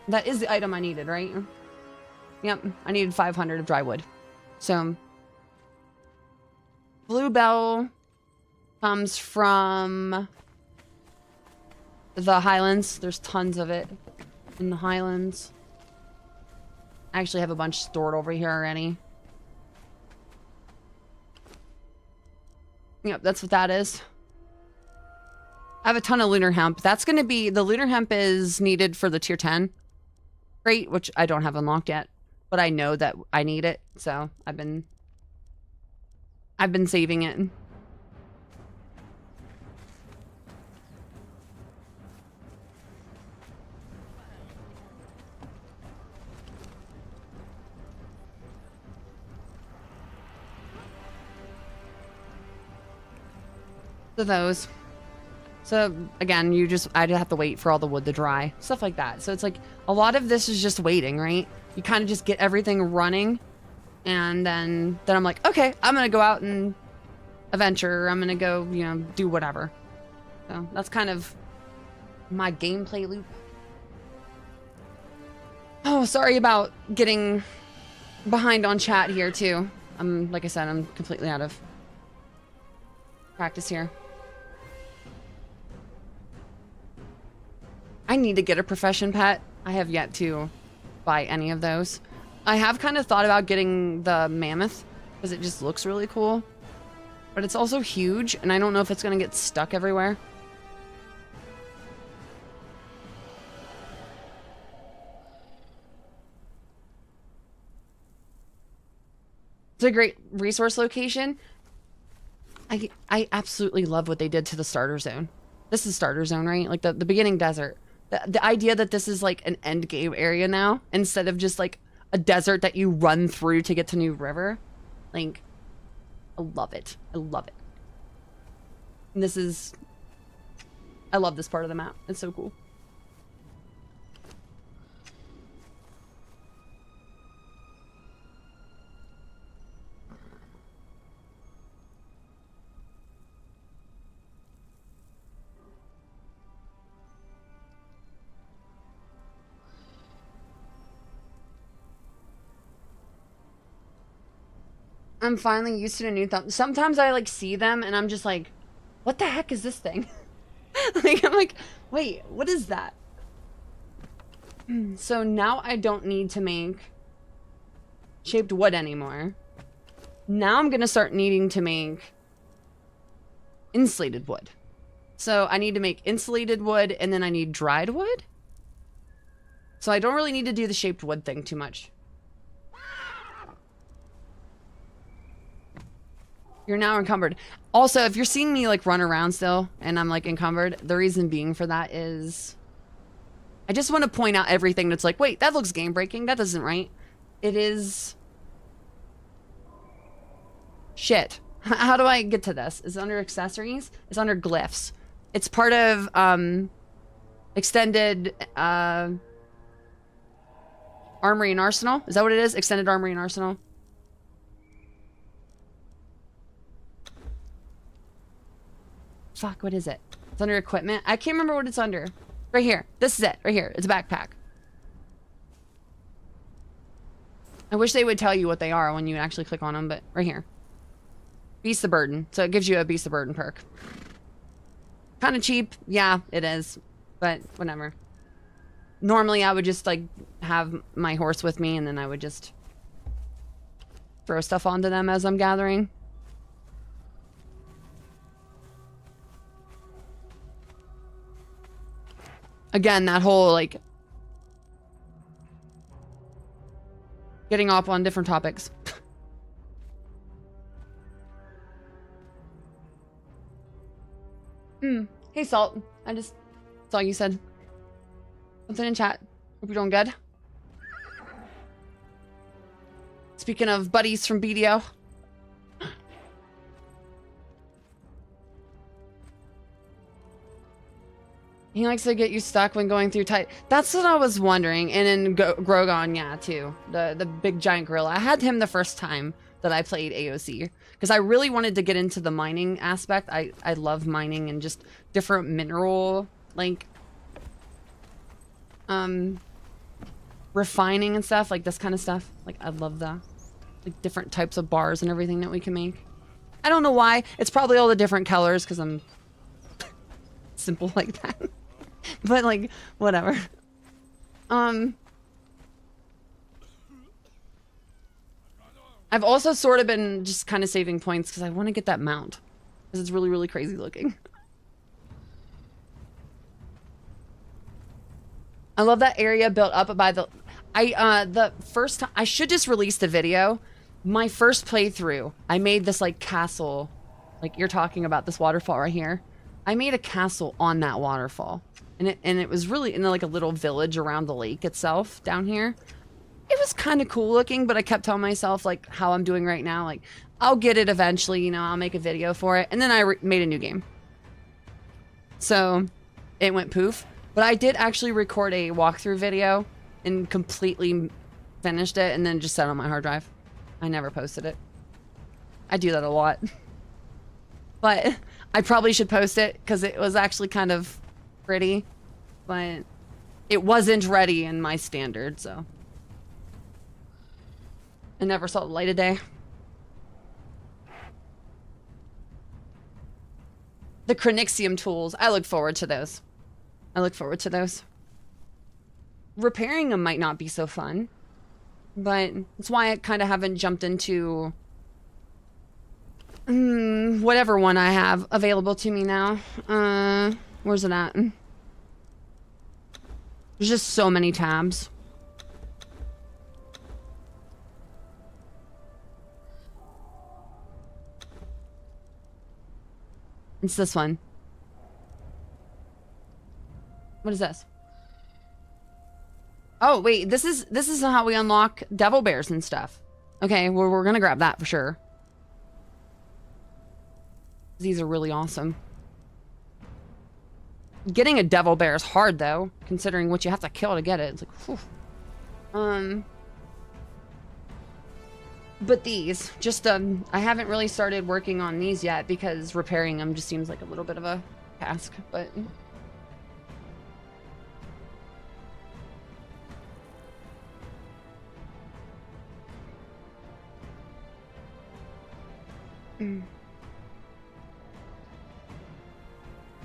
A: That is the item I needed, right? Yep, I needed 500 of dry wood. So, bluebell comes from the Highlands. There's tons of it in the Highlands. I actually have a bunch stored over here already. Yep, that's what that is. I have a ton of lunar hemp. That's going to be... The lunar hemp is needed for the tier 10 crate, which I don't have unlocked yet. But I know that I need it, so I've been saving it. So those. So again, I'd have to wait for all the wood to dry, stuff like that. So it's like a lot of this is just waiting, right? You kind of just get everything running, and then I'm like, okay, I'm gonna go out and adventure. I'm gonna go, you know, do whatever. So that's kind of my gameplay loop. Oh, sorry about getting behind on chat here too. Like I said, I'm completely out of practice here. I need to get a profession pet. I have yet to buy any of those. I have kind of thought about getting the mammoth because it just looks really cool, but it's also huge and I don't know if it's going to get stuck everywhere. It's a great resource location. I absolutely love what they did to the starter zone. This is starter zone, right? Like the beginning desert. The idea that this is like an end game area now, instead of just like a desert that you run through to get to New River. Like, I love it. I love it. And this is... I love this part of the map. It's so cool. I'm finally used to the new thumb. Sometimes I like see them and I'm just like, what the heck is this thing? Like, I'm like, wait, what is that? So now I don't need to make shaped wood anymore. Now I'm gonna start needing to make insulated wood. So I need to make insulated wood and then I need dried wood. So I don't really need to do the shaped wood thing too much. You're now encumbered. Also, if you're seeing me like run around still and I'm like encumbered, the reason being for that is I just want to point out everything that's like, wait, that looks game breaking. That isn't right. It is. Shit. How do I get to this? Is it under accessories? It's under glyphs. It's part of extended armory and arsenal. Is that what it is? Extended armory and arsenal. Fuck, what is it? It's under equipment. I can't remember what it's under. Right here. This is it. Right here. It's a backpack. I wish they would tell you what they are when you actually click on them, but right here. Beast of Burden. So it gives you a Beast of Burden perk. Kind of cheap. Yeah, it is. But whatever. Normally I would just like have my horse with me and then I would just throw stuff onto them as I'm gathering. Again, that whole, like, getting off on different topics. Hey, Salt. I just saw you said something in chat. Hope you're doing good. Speaking of buddies from BDO. He likes to get you stuck when going through tight. That's what I was wondering. And in Grogon, yeah, too. The big giant gorilla. I had him the first time that I played AOC. Because I really wanted to get into the mining aspect. I love mining and just different mineral, like, refining and stuff. Like this kind of stuff. Like, I love that. Like, different types of bars and everything that we can make. I don't know why. It's probably all the different colors because I'm simple like that. But like, whatever. I've also sort of been just kind of saving points because I want to get that mount. Because it's really, really crazy looking. I love that area built up by the... the first time... I should just release the video. My first playthrough, I made this like castle. Like you're talking about this waterfall right here. I made a castle on that waterfall. And it was really in like a little village around the lake itself down here. It was kind of cool looking, but I kept telling myself like how I'm doing right now. Like, I'll get it eventually, you know, I'll make a video for it. And then I made a new game. So it went poof. But I did actually record a walkthrough video and completely finished it and then just set it on my hard drive. I never posted it. I do that a lot. But I probably should post it because it was actually kind of pretty, but it wasn't ready in my standard, so I never saw the light of day. The Cranixium tools, I look forward to those. I look forward to those. Repairing them might not be so fun, but that's why I kind of haven't jumped into whatever one I have available to me now. Where's it at? There's just so many tabs. It's this one. What is this? Oh, wait, this is how we unlock devil bears and stuff. Okay, well, we're gonna grab that for sure. These are really awesome. Getting a devil bear is hard though, considering what you have to kill to get it. It's like, whew. But these, just I haven't really started working on these yet because repairing them just seems like a little bit of a task, but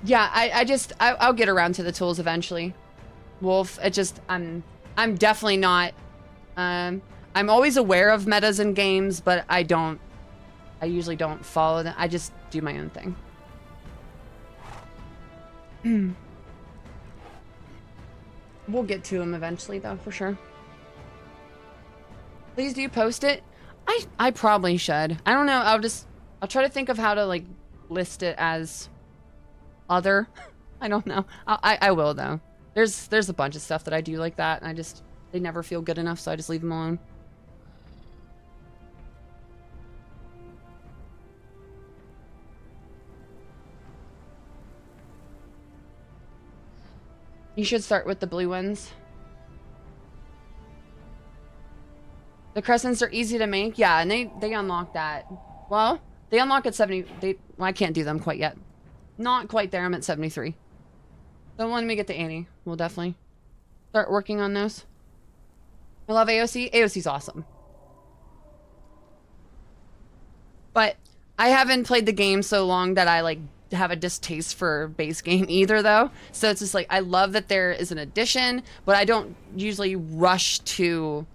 A: yeah, I'll get around to the tools eventually. Wolf, I'm definitely not, I'm always aware of metas in games, but I usually don't follow them. I just do my own thing. We'll get to them eventually, though, for sure. Please do post it. I probably should. I don't know. I'll try to think of how to like list it as other. I don't know. I will though. There's a bunch of stuff that I do like that, and they never feel good enough, so I just leave them alone. You should start with the blue ones. The crescents are easy to make. Yeah, and they unlock that. Well, they unlock at 70. Well, I can't do them quite yet. Not quite there. I'm at 73. So when we get to 80, we'll definitely start working on those. I love AOC. AOC's awesome. But I haven't played the game so long that I like have a distaste for base game either, though. So it's just like, I love that there is an addition, but I don't usually rush to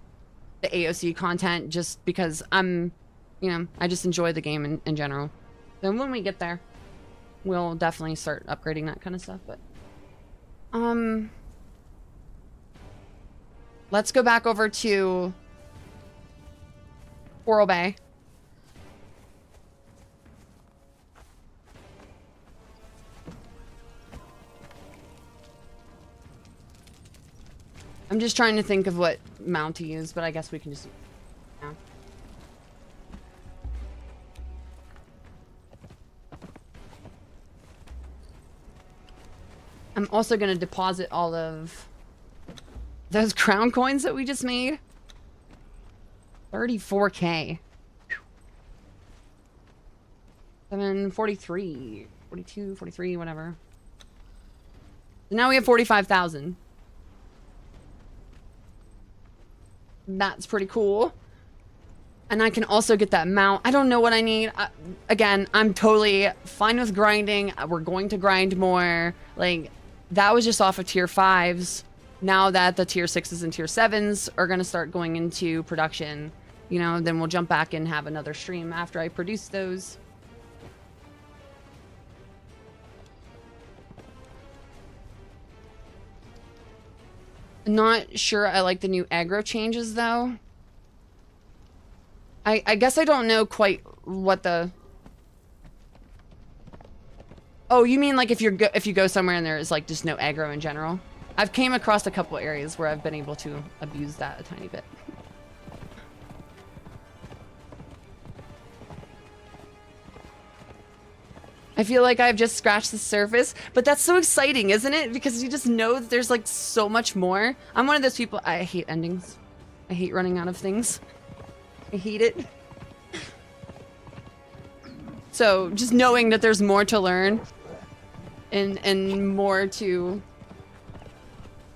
A: the AOC content just because I'm, you know, I just enjoy the game in general. Then when we get there, we'll definitely start upgrading that kind of stuff. But let's go back over to Coral Bay. I'm just trying to think of what mount to use, but I guess we can just... Yeah. I'm also going to deposit all of those crown coins that we just made. 34K. 743, 42, 43, whatever. So now we have 45,000. That's pretty cool. And I can also get that mount. I don't know what I need. Again, I'm totally fine with grinding. We're going to grind more. Like, that was just off of tier 5s. Now that the tier 6s and tier 7s are going to start going into production, you know, then we'll jump back and have another stream after I produce those. Not sure I like the new aggro changes, though. I guess I don't know quite what the... Oh, you mean like if you go somewhere and there is like just no aggro in general? I've came across a couple areas where I've been able to abuse that a tiny bit. I feel like I've just scratched the surface, but that's so exciting, isn't it? Because you just know that there's like so much more. I'm one of those people, I hate endings. I hate running out of things. I hate it. So just knowing that there's more to learn and more to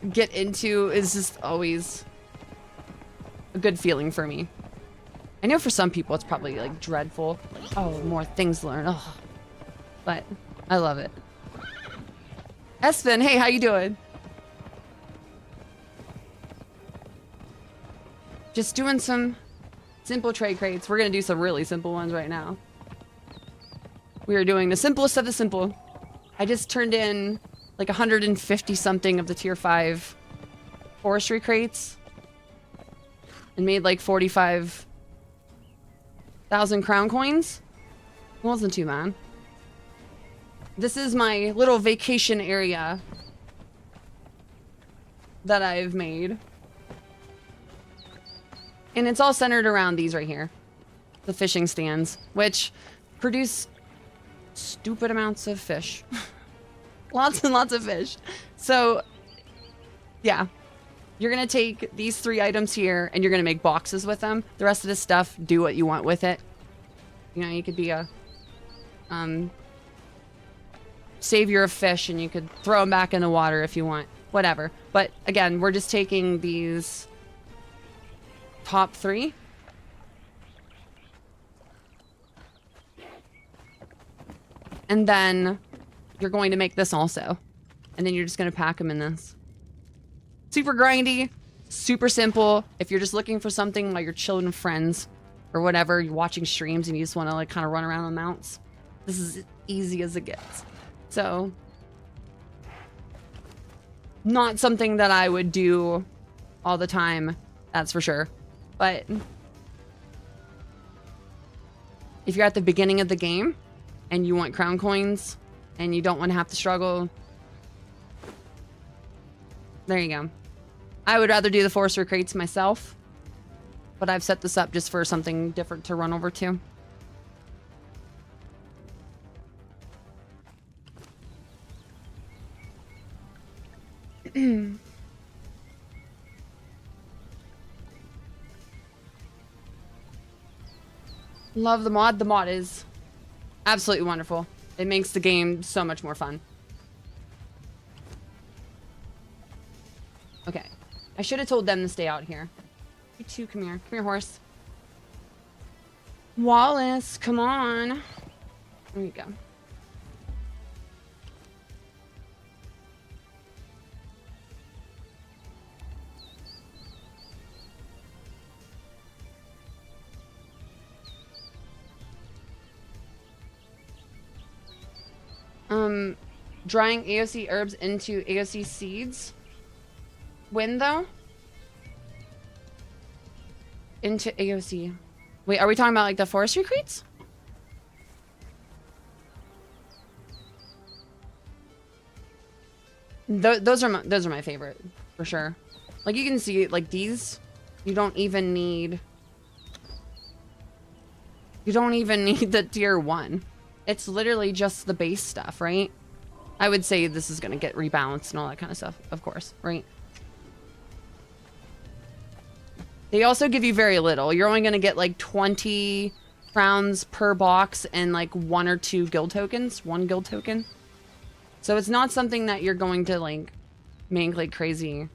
A: get into is just always a good feeling for me. I know for some people it's probably like dreadful. Like, oh, more things to learn. Oh. But I love it. Espen, hey, how you doing? Just doing some simple trade crates. We're gonna do some really simple ones right now. We are doing the simplest of the simple. I just turned in like 150 something of the tier 5 forestry crates and made like 45,000 crown coins. It wasn't too bad. This is my little vacation area that I've made. And it's all centered around these right here. The fishing stands, which produce stupid amounts of fish. Lots and lots of fish. So, yeah. You're going to take these 3 items here and you're going to make boxes with them. The rest of this stuff, do what you want with it. You know, you could be a... savior of fish and you could throw them back in the water if you want. Whatever. But again, we're just taking these top 3. And then you're going to make this also. And then you're just going to pack them in this. Super grindy, super simple. If you're just looking for something while you're chilling with friends or whatever, you're watching streams and you just want to like kind of run around on mounts, this is as easy as it gets. So Not something that I would do all the time, that's for sure. But if you're at the beginning of the game and you want crown coins and you don't want to have to struggle, there you go. I would rather do the Forestry crates myself, but I've set this up just for something different to run over to. Love the mod. The mod is absolutely wonderful. It makes the game so much more fun. Okay. I should have told them to stay out here. You two, come here. Come here, horse. Wallace, come on. There you go. Drying AOC herbs into AOC seeds. When though? Into AOC. Wait, are we talking about like the forestry crates? Those are my favorite for sure. Like you can see, like these, you don't even need the tier 1. It's literally just the base stuff, right? I would say this is gonna get rebalanced and all that kind of stuff, of course, right? They also give you very little. You're only gonna get like 20 crowns per box and like 1 or 2 guild tokens, 1 guild token. So it's not something that you're going to like make like crazy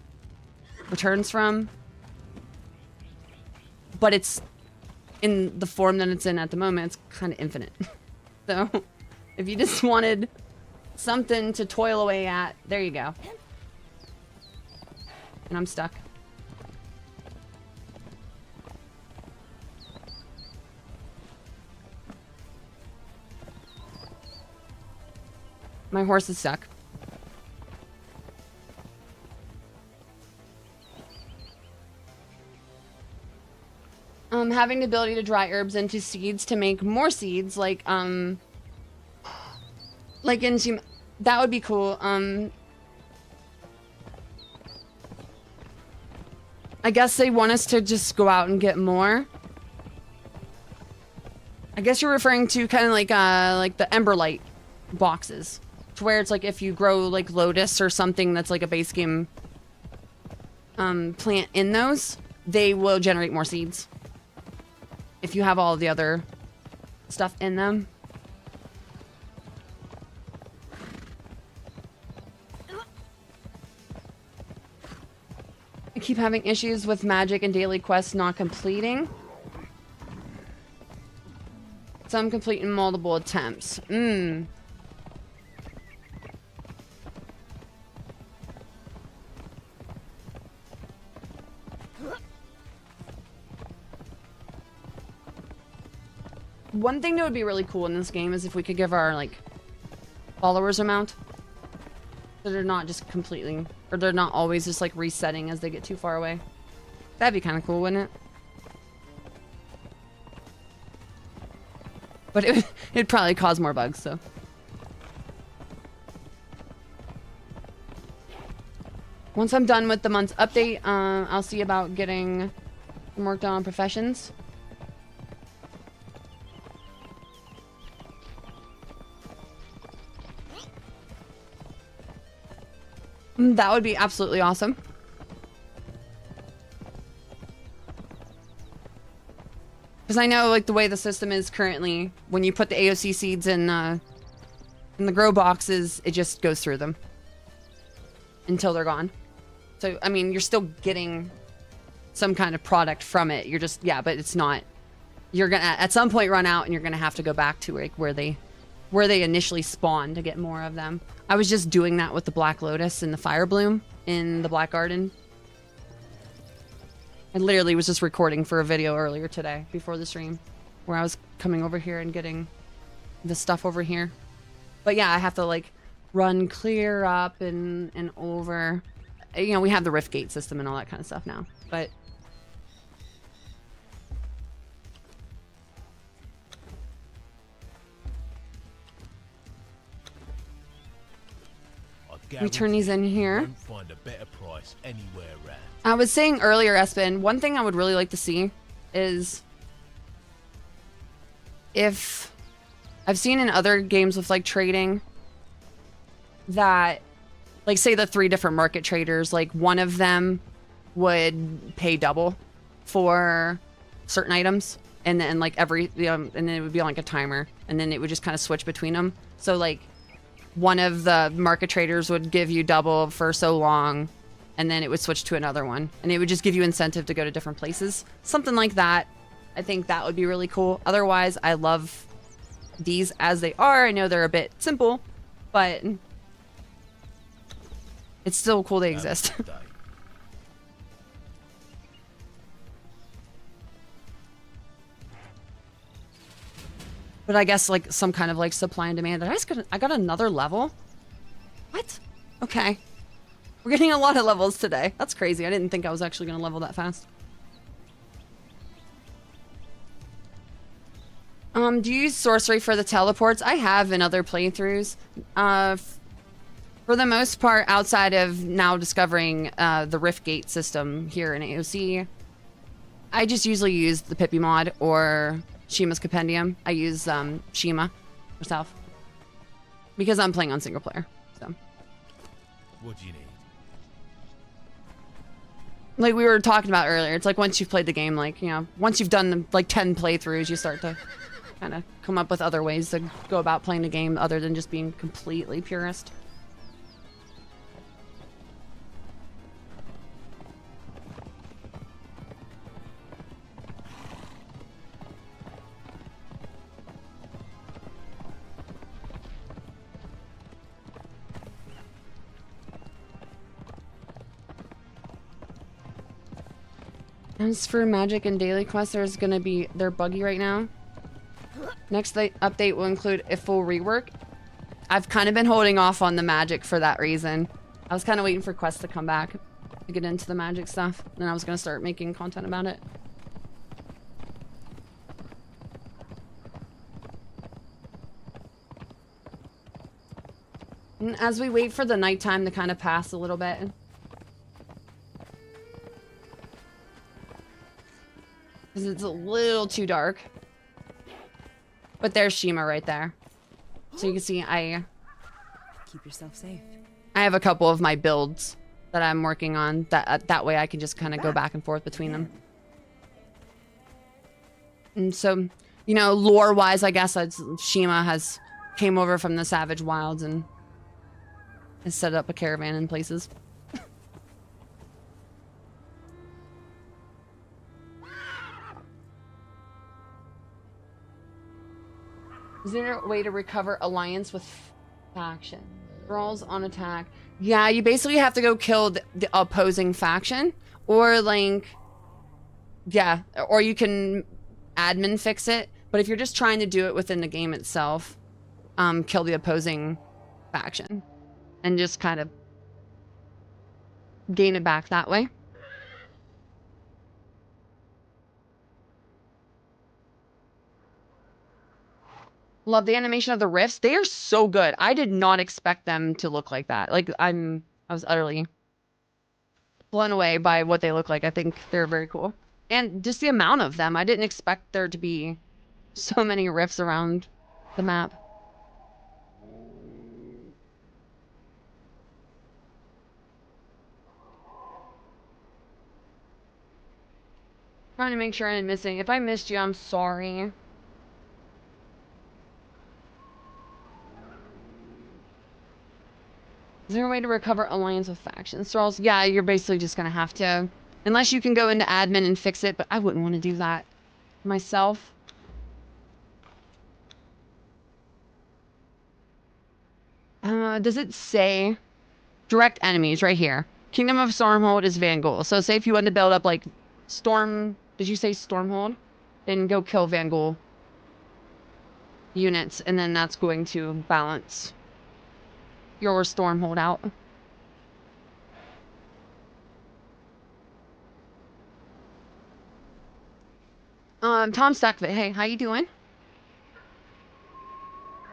A: returns from. But it's in the form that it's in at the moment, it's kind of infinite. So if you just wanted something to toil away at, there you go. And I'm stuck. My horse is stuck. Having the ability to dry herbs into seeds to make more seeds, like into that would be cool. I guess they want us to just go out and get more. I guess you're referring to kind of like the Emberlight boxes, to where it's like if you grow like lotus or something that's like a base game plant in those, they will generate more seeds. If you have all the other stuff in them. I keep having issues with magic and daily quests not completing. Some complete in multiple attempts. One thing that would be really cool in this game is if we could give our, like, followers a mount. So they're not just completely, or they're not always just, like, resetting as they get too far away. That'd be kind of cool, wouldn't it? But it'd probably cause more bugs, so. Once I'm done with the month's update, I'll see about getting work done on professions. That would be absolutely awesome. Because I know, like, the way the system is currently, when you put the AOC seeds in the grow boxes, it just goes through them until they're gone. So, I mean, you're still getting some kind of product from it. You're just, yeah, but it's not. You're gonna at some point run out, and you're gonna have to go back to like where they initially spawned to get more of them. I was just doing that with the Black Lotus and the Fire Bloom in the Black Garden. I literally was just recording for a video earlier today before the stream where I was coming over here and getting the stuff over here. But yeah, I have to like run clear up and over you know, we have the rift gate system and all that kind of stuff now, but we turn these in here.
B: Won't find a better price anywhere around.
A: I was saying earlier, Espen, one thing I would really like to see is if I've seen in other games with like trading that, like, say the 3 different market traders, like one of them would pay double for certain items, and then like and then it would be like a timer, and then it would just kind of switch between them. So like one of the market traders would give you double for so long, and then it would switch to another one, and it would just give you incentive to go to different places. Something like that. I think that would be really cool. Otherwise, I love these as they are. I know they're a bit simple, but it's still cool they exist. But I guess like some kind of like supply and demand. I got another level? What? Okay. We're getting a lot of levels today. That's crazy. I didn't think I was actually going to level that fast. Do you use sorcery for the teleports? I have in other playthroughs. For the most part, outside of now discovering the Rift Gate system here in AOC, I just usually use the Pippi mod or Shima's Compendium. I use Shima herself because I'm playing on single player. So,
B: what do you need?
A: Like we were talking about earlier, it's like once you've played the game, like, you know, once you've done like 10 playthroughs, you start to kind of come up with other ways to go about playing the game other than just being completely purist. As for magic and daily quests, they're buggy right now. Next update will include a full rework. I've kind of been holding off on the magic for that reason. I was kind of waiting for quests to come back to get into the magic stuff. Then I was going to start making content about it. And as we wait for the nighttime to kind of pass a little bit, because it's a little too dark. But there's Shima right there. So you can see
C: keep yourself safe.
A: I have a couple of my builds that I'm working on. That way I can just kind of go back and forth between them. And so, you know, lore-wise, I guess Shima came over from the Savage Wilds and has set up a caravan in places. Is there a way to recover alliance with faction? Thralls on attack. Yeah, you basically have to go kill the opposing faction. Or like, yeah, or you can admin fix it. But if you're just trying to do it within the game itself, kill the opposing faction. And just kind of gain it back that way. Love the animation of the rifts. They are so good. I did not expect them to look like that. Like, I was utterly blown away by what they look like. I think they're very cool. And just the amount of them. I didn't expect there to be so many rifts around the map. Trying to make sure I didn't miss anything. If I missed you, I'm sorry. Is there a way to recover alliance with factions? Thralls? Yeah, you're basically just gonna have to. Unless you can go into admin and fix it, but I wouldn't want to do that myself. Does it say direct enemies right here? Kingdom of Stormhold is Vangul. So say if you want to build up like did you say Stormhold? Then go kill Vangul units, and then that's going to balance your Stormhold out. Tom Stackfit, hey, how you doing?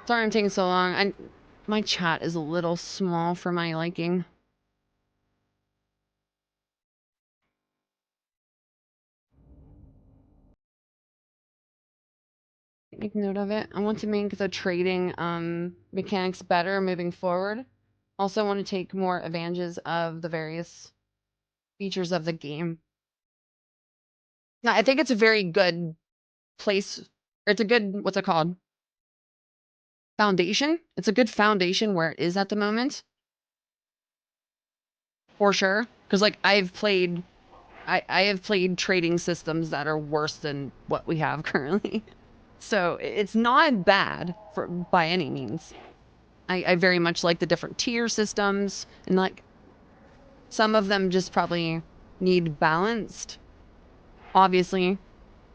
A: Sorry I'm taking so long. My chat is a little small for my liking. Make note of it. I want to make the trading mechanics better moving forward. Also want to take more advantages of the various features of the game. Yeah, I think it's a very good place. Or it's a good, what's it called? Foundation. It's a good foundation where it is at the moment. For sure. Because like I have played trading systems that are worse than what we have currently. So it's not bad for by any means. I very much like the different tier systems, and like some of them just probably need balanced, obviously,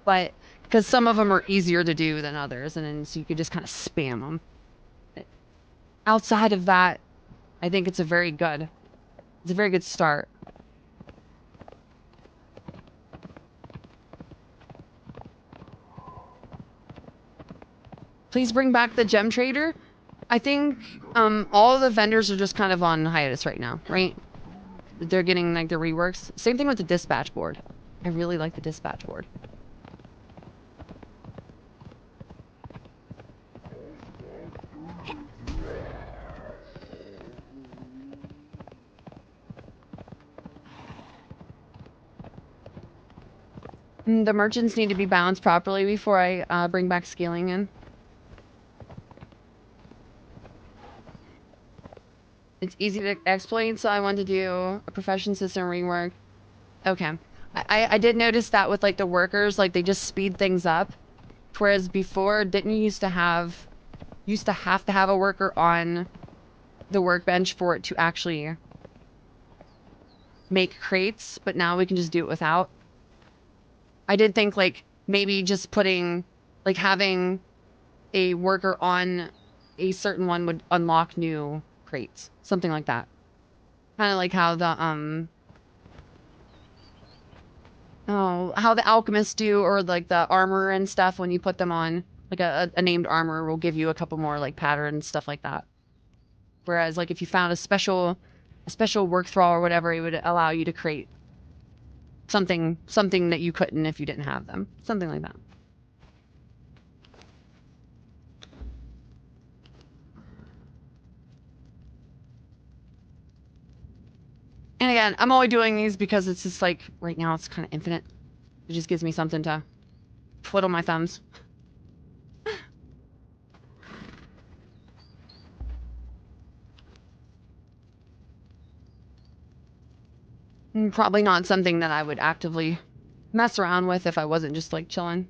A: but because some of them are easier to do than others, and then so you could just kind of spam them. Outside of that, I think it's a very good start. Please bring back the gem trader. I think all the vendors are just kind of on hiatus right now, right? They're getting like the reworks. Same thing with the dispatch board. I really like the dispatch board. The merchants need to be balanced properly before I bring back scaling in. It's easy to exploit, so I want to do a profession system rework. Okay. I did notice that with like the workers, like they just speed things up. Whereas before, didn't you used to have to have a worker on the workbench for it to actually make crates, but now we can just do it without. I did think like maybe just putting like having a worker on a certain one would unlock new crates. Something like that. Kind of like how the how the alchemists do, or like the armor and stuff when you put them on. Like a named armor will give you a couple more like patterns, stuff like that. Whereas like if you found a special work thrall or whatever, it would allow you to create something that you couldn't if you didn't have them. Something like that. And again, I'm only doing these because it's just like, right now it's kind of infinite. It just gives me something to twiddle my thumbs. Probably not something that I would actively mess around with if I wasn't just like chilling.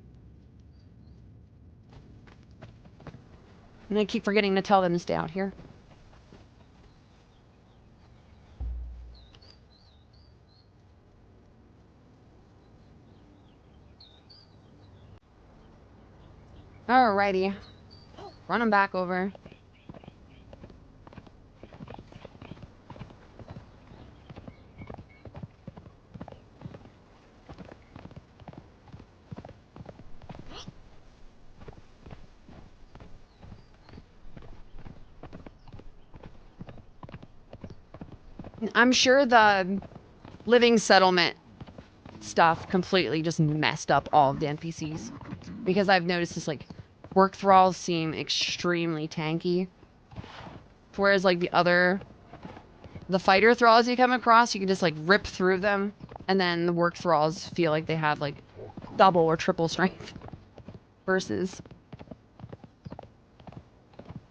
A: And I keep forgetting to tell them to stay out here. Alrighty. Run them back over. I'm sure the living settlement stuff completely just messed up all of the NPCs. Because I've noticed this, like, work thralls seem extremely tanky. Whereas, like, the fighter thralls you come across, you can just, like, rip through them. And then the work thralls feel like they have, like, double or triple strength. Versus.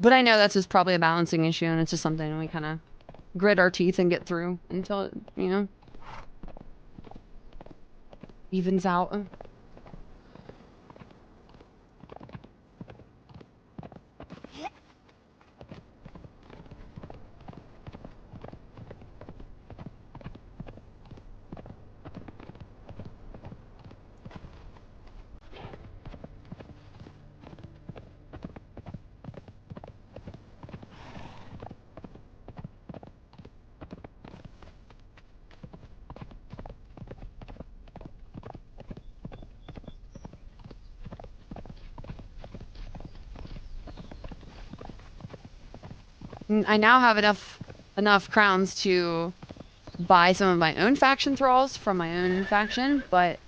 A: But I know that's just probably a balancing issue, and it's just something we kind of grit our teeth and get through until it, you know, evens out. I now have enough crowns to buy some of my own faction thralls from my own faction, but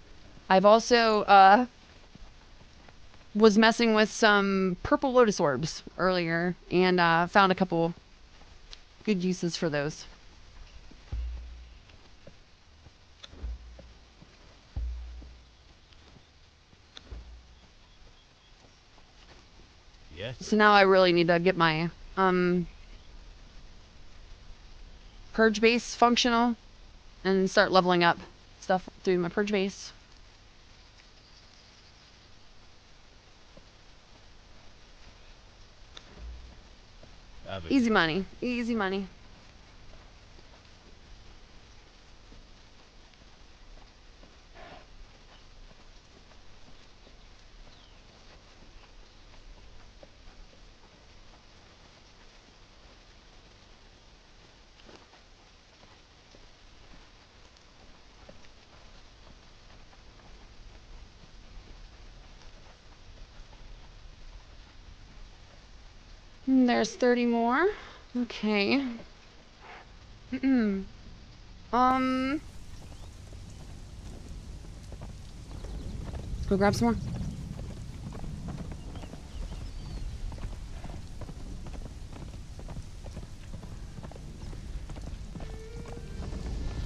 A: I've also was messing with some purple lotus orbs earlier and found a couple good uses for those.
B: Yes.
A: So now I really need to get my purge base functional and start leveling up stuff through my purge base. Easy money. Easy money. There's 30 more. Okay. Let's go grab some more.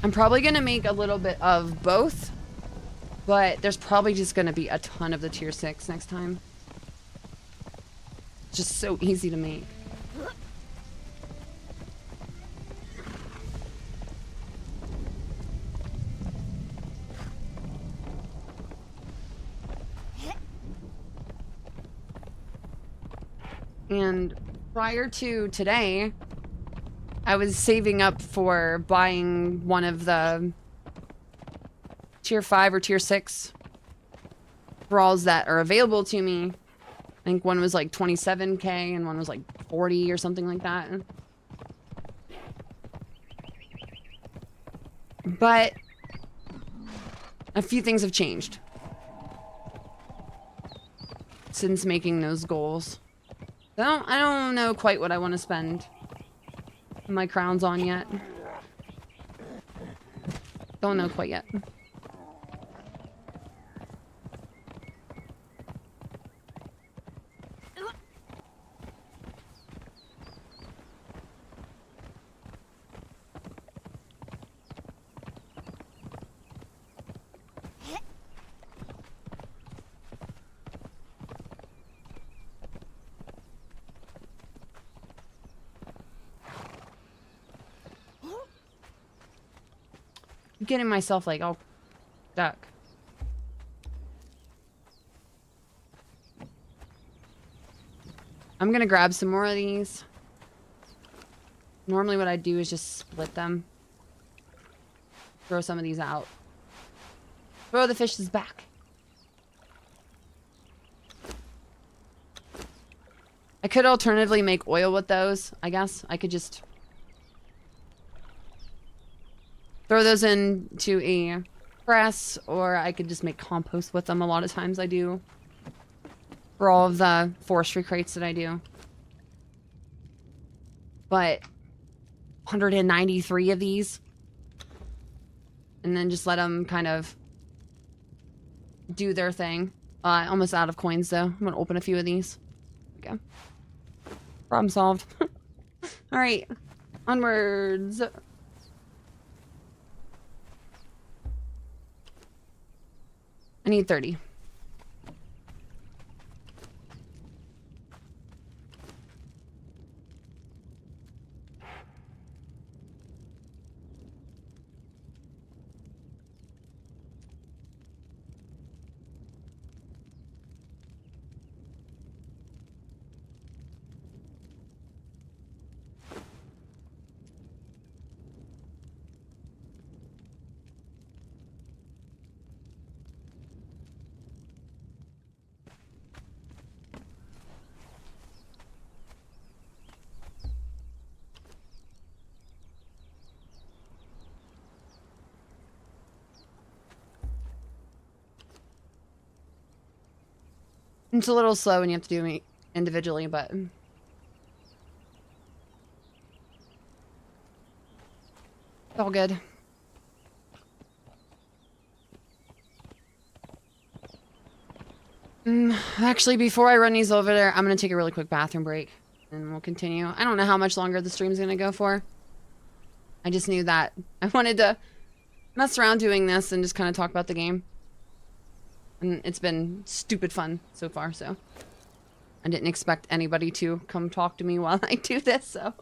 A: I'm probably gonna make a little bit of both, but there's probably just gonna be a ton of the tier 6 next time. Just so easy to make. And prior to today, I was saving up for buying one of the tier 5 or tier 6 thralls that are available to me. I think one was like 27k and one was like 40 or something like that. But a few things have changed since making those goals. I don't know quite what I want to spend my crowns on yet. Don't know quite yet. Getting myself like all stuck. I'm gonna grab some more of these. Normally what I do is just split them. Throw some of these out. Throw the fishes back. I could alternatively make oil with those, I guess. I could just throw those into a press, or I could just make compost with them. A lot of times I do. For all of the forestry crates that I do. But 193 of these. And then just let them kind of do their thing. Almost out of coins though. I'm gonna open a few of these. Okay. Problem solved. Alright. Onwards. I need 30. It's a little slow when you have to do it individually, but It's all good. Actually, before I run these over there, I'm gonna take a really quick bathroom break. And we'll continue. I don't know how much longer the stream's gonna go for. I just knew that I wanted to mess around doing this and just kind of talk about the game. And it's been stupid fun so far, so. I didn't expect anybody to come talk to me while I do this, so.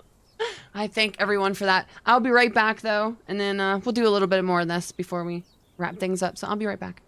A: I thank everyone for that. I'll be right back, though. And then we'll do a little bit more of this before we wrap things up, so I'll be right back.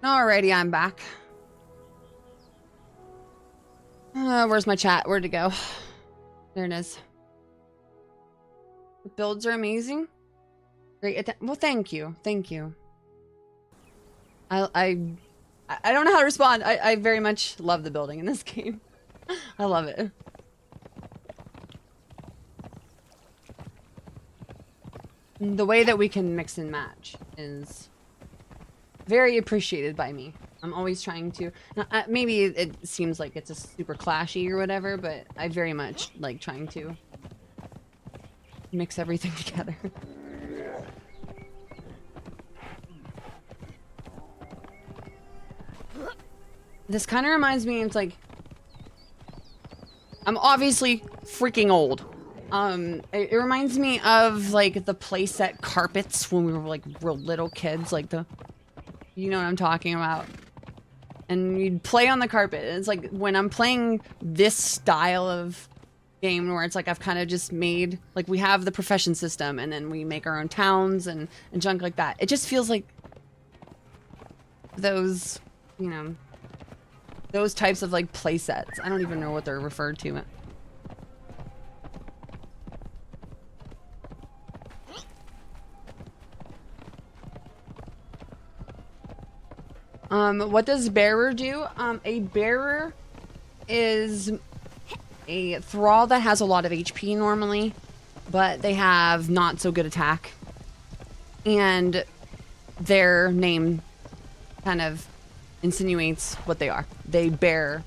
A: Alrighty, I'm back. Where's my chat? Where'd it go? There it is. The builds are amazing. Great. Well, thank you. Thank you. I don't know how to respond. I very much love the building in this game. I love it. The way that we can mix and match is very appreciated by me. I'm always trying to... maybe it seems like it's a super clashy or whatever, but I very much like trying to mix everything together. This kind of reminds me, it's like... I'm obviously freaking old. It reminds me of, like, the playset carpets when we were, like, real little kids. Like, the... You know what I'm talking about. And you'd play on the carpet. It's like, when I'm playing this style of game where it's like I've kind of just made... Like, we have the profession system, and then we make our own towns and junk like that. It just feels like... Those, you know... Those types of, like, play sets. I don't even know what they're referred to. What does bearer do? A bearer is a thrall that has a lot of HP normally, but they have not so good attack. And their name kind of insinuates what they are. They bear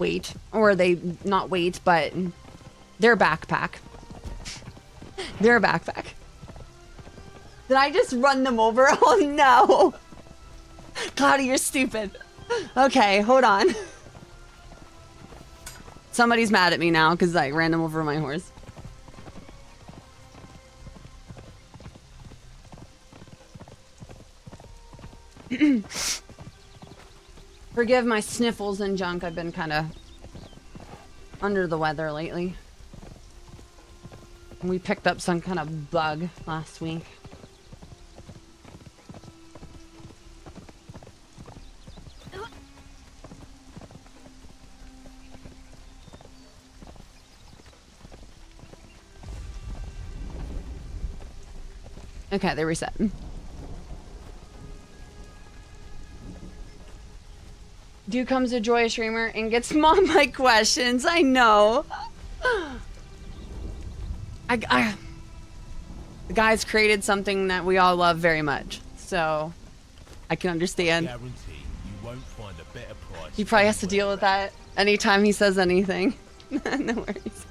A: weight, or they not weight, but their backpack. Their backpack. Did I just run them over? Oh no! Cloudy, you're stupid. Okay, hold on. Somebody's mad at me now because I ran them over my horse. Forgive my sniffles and junk. I've been kind of under the weather lately. We picked up some kind of bug last week. Okay, they reset. Dude comes a joyous streamer and gets mom my questions. I know. The guy's created something that we all love very much, so I can understand.
B: Guarantee you won't find a better price.
A: He probably has to deal with that anytime he says anything. No worries.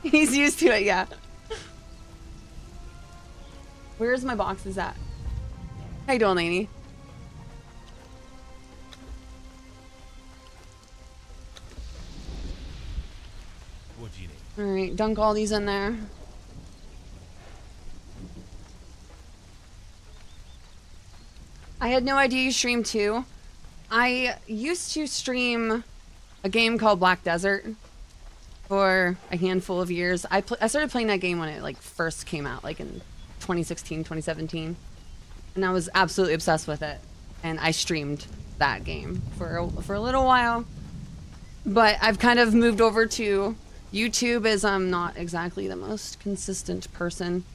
A: He's used to it, yeah. Where's my boxes at? How you doing, Lainey?
B: What do you need?
A: Alright, dunk all these in there. I had no idea you streamed too. I used to stream a game called Black Desert for a handful of years. I started playing that game when it like first came out, like in 2016, 2017. And I was absolutely obsessed with it. And I streamed that game for a little while. But I've kind of moved over to YouTube, as I'm not exactly the most consistent person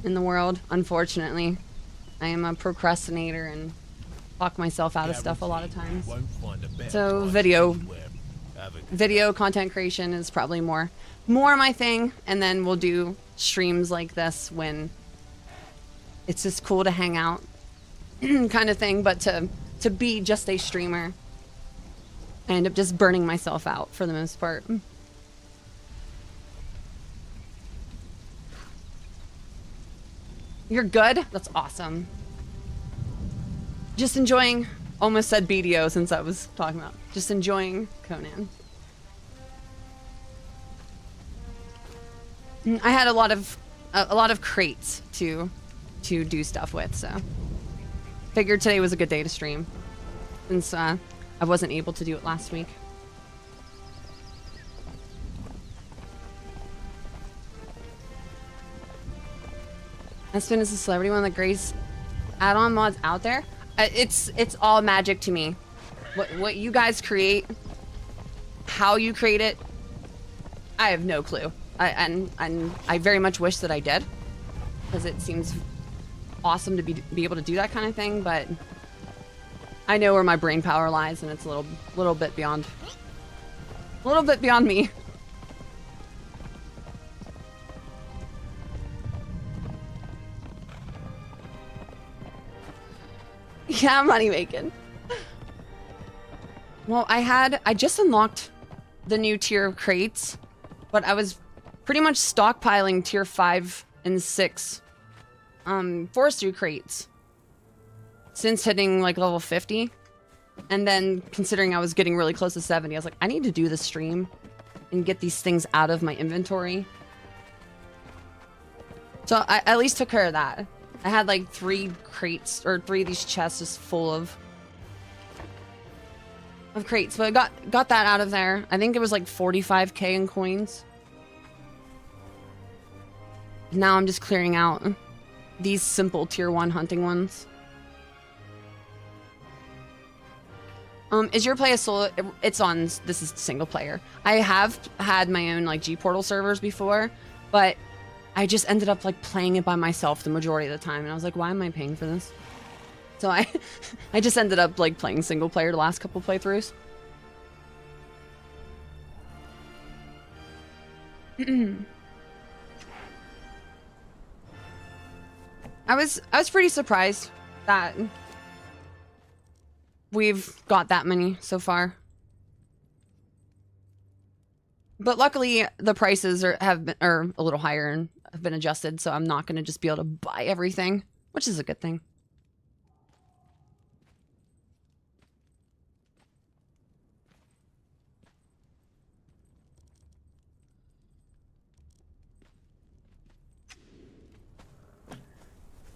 A: in the world, unfortunately. I am a procrastinator and lock myself out of stuff a lot of times. So video content creation is probably more my thing, and then we'll do streams like this when it's just cool to hang out kind of thing. But to be just a streamer, I end up just burning myself out for the most part. You're good? That's awesome. Just enjoying, almost said BDO since I was talking about, just enjoying Conan. I had a lot of crates to do stuff with, so figured today was a good day to stream since I wasn't able to do it last week. Espen is a celebrity, one of the greatest add-on mods out there. It's all magic to me. What you guys create, how you create it, I have no clue. And I very much wish that I did, because it seems awesome to be able to do that kind of thing. But I know where my brain power lies, and it's a little bit beyond me. Yeah, money making. Well, I just unlocked the new tier of crates, but I was pretty much stockpiling tier 5 and 6 forestry crates since hitting like level 50. And then considering I was getting really close to 70, I was like, I need to do the stream and get these things out of my inventory. So I at least took care of that. I had like 3 crates, or 3 of these chests just full of crates, but I got that out of there. I think it was like 45k in coins. Now I'm just clearing out these simple tier 1 hunting ones. Is your play a solo? It's on, this is single player. I have had my own like G Portal servers before, but I just ended up like playing it by myself the majority of the time, and I was like, why am I paying for this? So I just ended up like playing single player the last couple playthroughs. I was pretty surprised that we've got that many so far. But luckily, the prices are a little higher and have been adjusted, so I'm not going to just be able to buy everything, which is a good thing.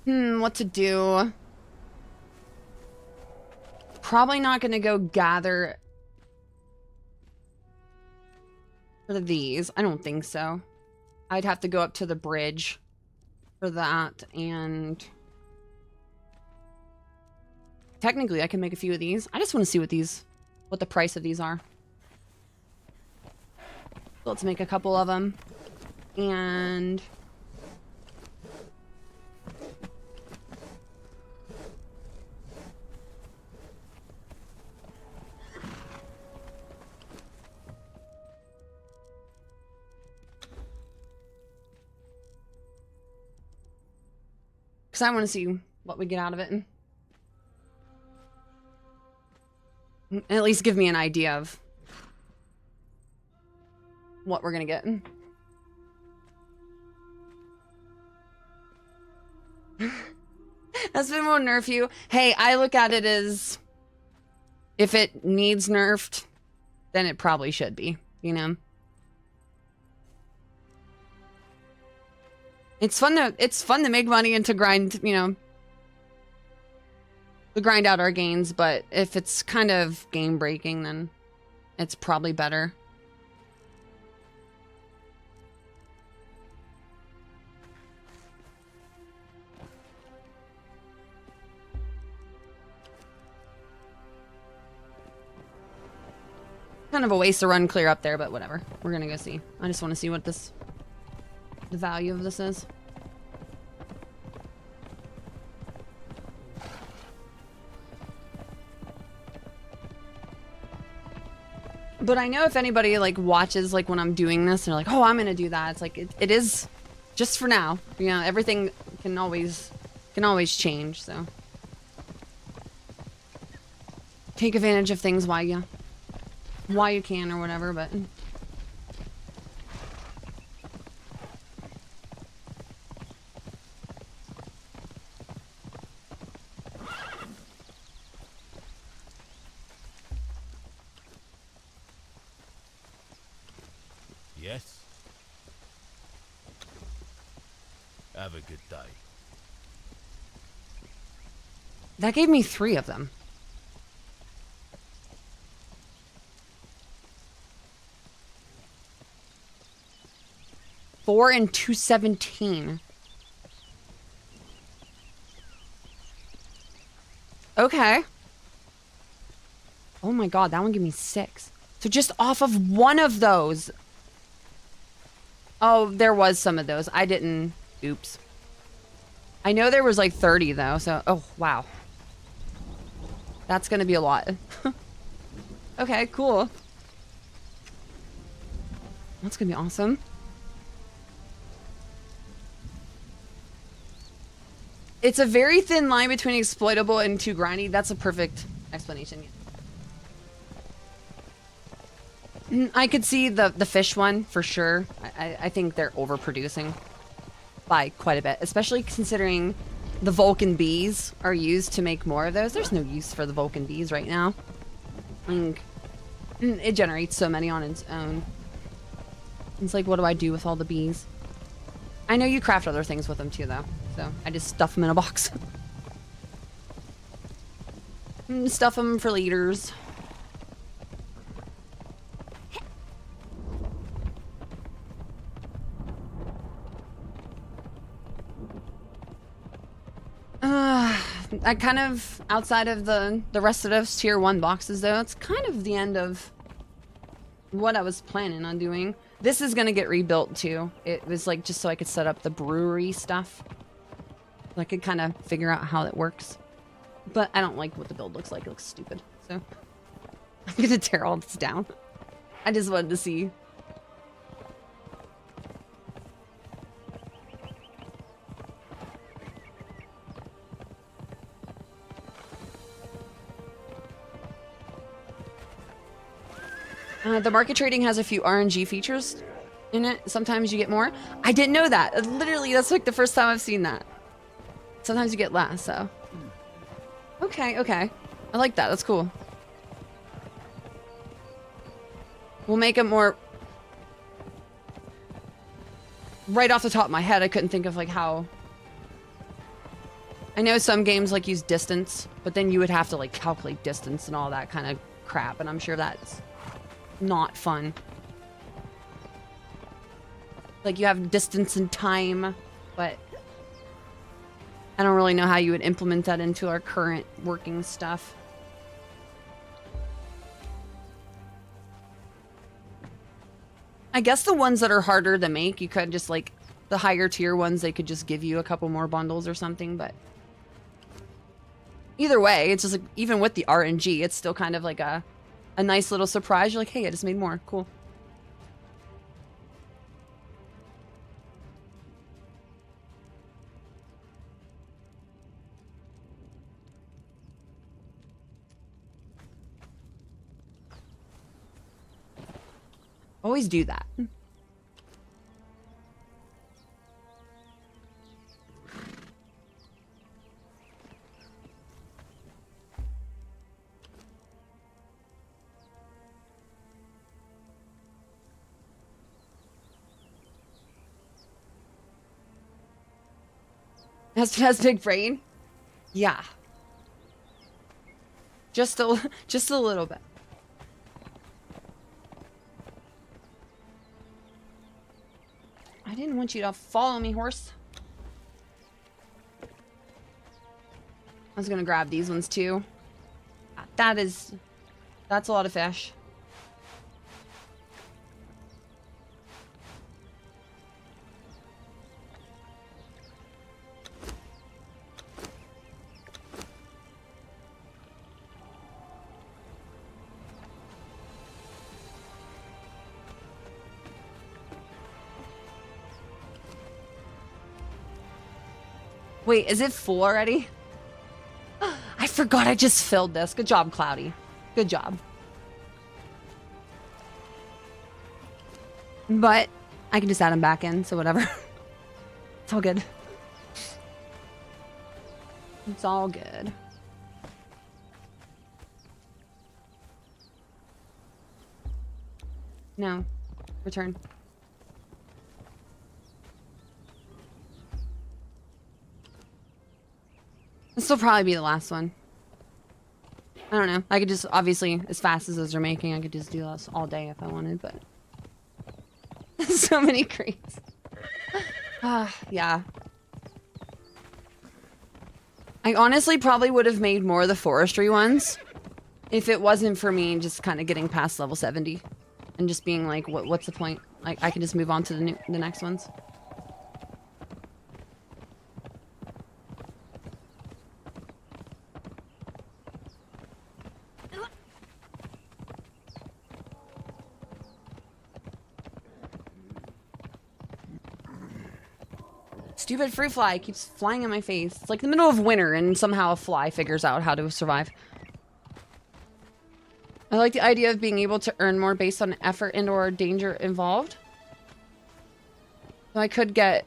A: What to do? Probably not going to go gather for these. I don't think so. I'd have to go up to the bridge for that, and technically I can make a few of these. I just want to see what the price of these are. So let's make a couple of them. And because I want to see what we get out of it. And at least give me an idea of what we're going to get. Husband will nerf you. Hey, I look at it as if it needs nerfed, then it probably should be, you know? It's fun to make money and to grind, you know, to grind out our gains, but if it's kind of game breaking, then it's probably better. Kind of a waste to run clear up there, but whatever. We're gonna go see. I just want to see what the value of this is. But I know if anybody like watches like when I'm doing this and they're like, oh, I'm gonna do that. It's like it is just for now. You know, everything can always change, so take advantage of things while you can or whatever, but
B: Yes? Have a good day.
A: that gave me 3 of them. $4 and $2.17. Okay. Oh my god, that one gave me 6. So just off of one of those. Oh, there was some of those. I didn't. Oops. I know there was like 30 though, so. Oh, wow. That's gonna be a lot. Okay, cool. That's gonna be awesome. It's a very thin line between exploitable and too grindy. That's a perfect explanation. I could see the fish one for sure. I think they're overproducing by quite a bit, especially considering the Vulcan bees are used to make more of those. There's no use for the Vulcan bees right now. Like, it generates so many on its own. It's like, what do I do with all the bees? I know you craft other things with them too, though. So I just stuff them in a box. Stuff them for leaders. I kind of, outside of the rest of those tier 1 boxes though, it's kind of the end of what I was planning on doing. This is gonna get rebuilt too. It was like just so I could set up the brewery stuff. So I could kind of figure out how it works. But I don't like what the build looks like. It looks stupid. So I'm gonna tear all this down. I just wanted to see. The market trading has a few RNG features in it. Sometimes you get more. I didn't know that. Literally, that's like the first time I've seen that. Sometimes you get less, so. Okay, okay. I like that. That's cool. We'll make it more... Right off the top of my head, I couldn't think of like how... I know some games like use distance, but then you would have to like calculate distance and all that kind of crap, and I'm sure that's not fun. Like you have distance and time, but I don't really know how you would implement that into our current working stuff. I guess the ones that are harder to make, you could just like, the higher tier ones, they could just give you a couple more bundles or something, but either way, it's just like, even with the RNG, it's still kind of like a nice little surprise. You're like, hey, I just made more. Cool. Always do that. Has big brain? Yeah. Just a little bit. I didn't want you to follow me, horse. I was gonna grab these ones too. That's a lot of fish. Wait, is it full already? I forgot I just filled this. Good job, Cloudy. Good job. But I can just add them back in, so whatever. It's all good. It's all good. No. Return. This will probably be the last one. I don't know. I could just, obviously, as fast as those are making, I could just do this all day if I wanted, but... So many crates. Yeah. I honestly probably would have made more of the forestry ones if it wasn't for me just kind of getting past level 70 and just being like, what's the point? Like, I can just move on to the next ones. Stupid fruit fly keeps flying in my face. It's like the middle of winter and somehow a fly figures out how to survive. I like the idea of being able to earn more based on effort and or danger involved. So I could get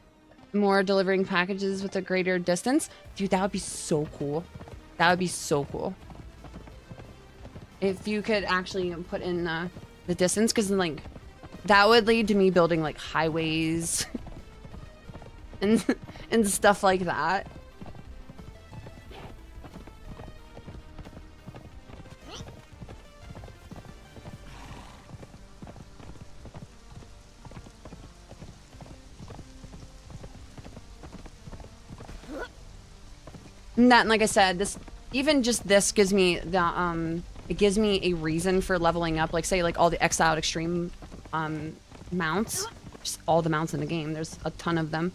A: more delivering packages with a greater distance. Dude, that would be so cool. That would be so cool. If you could actually put in the distance, because like that would lead to me building like highways and stuff like that. And that, like I said, this even just this gives me the it gives me a reason for leveling up. Like say like all the Exiled Extreme mounts, just all the mounts in the game. There's a ton of them.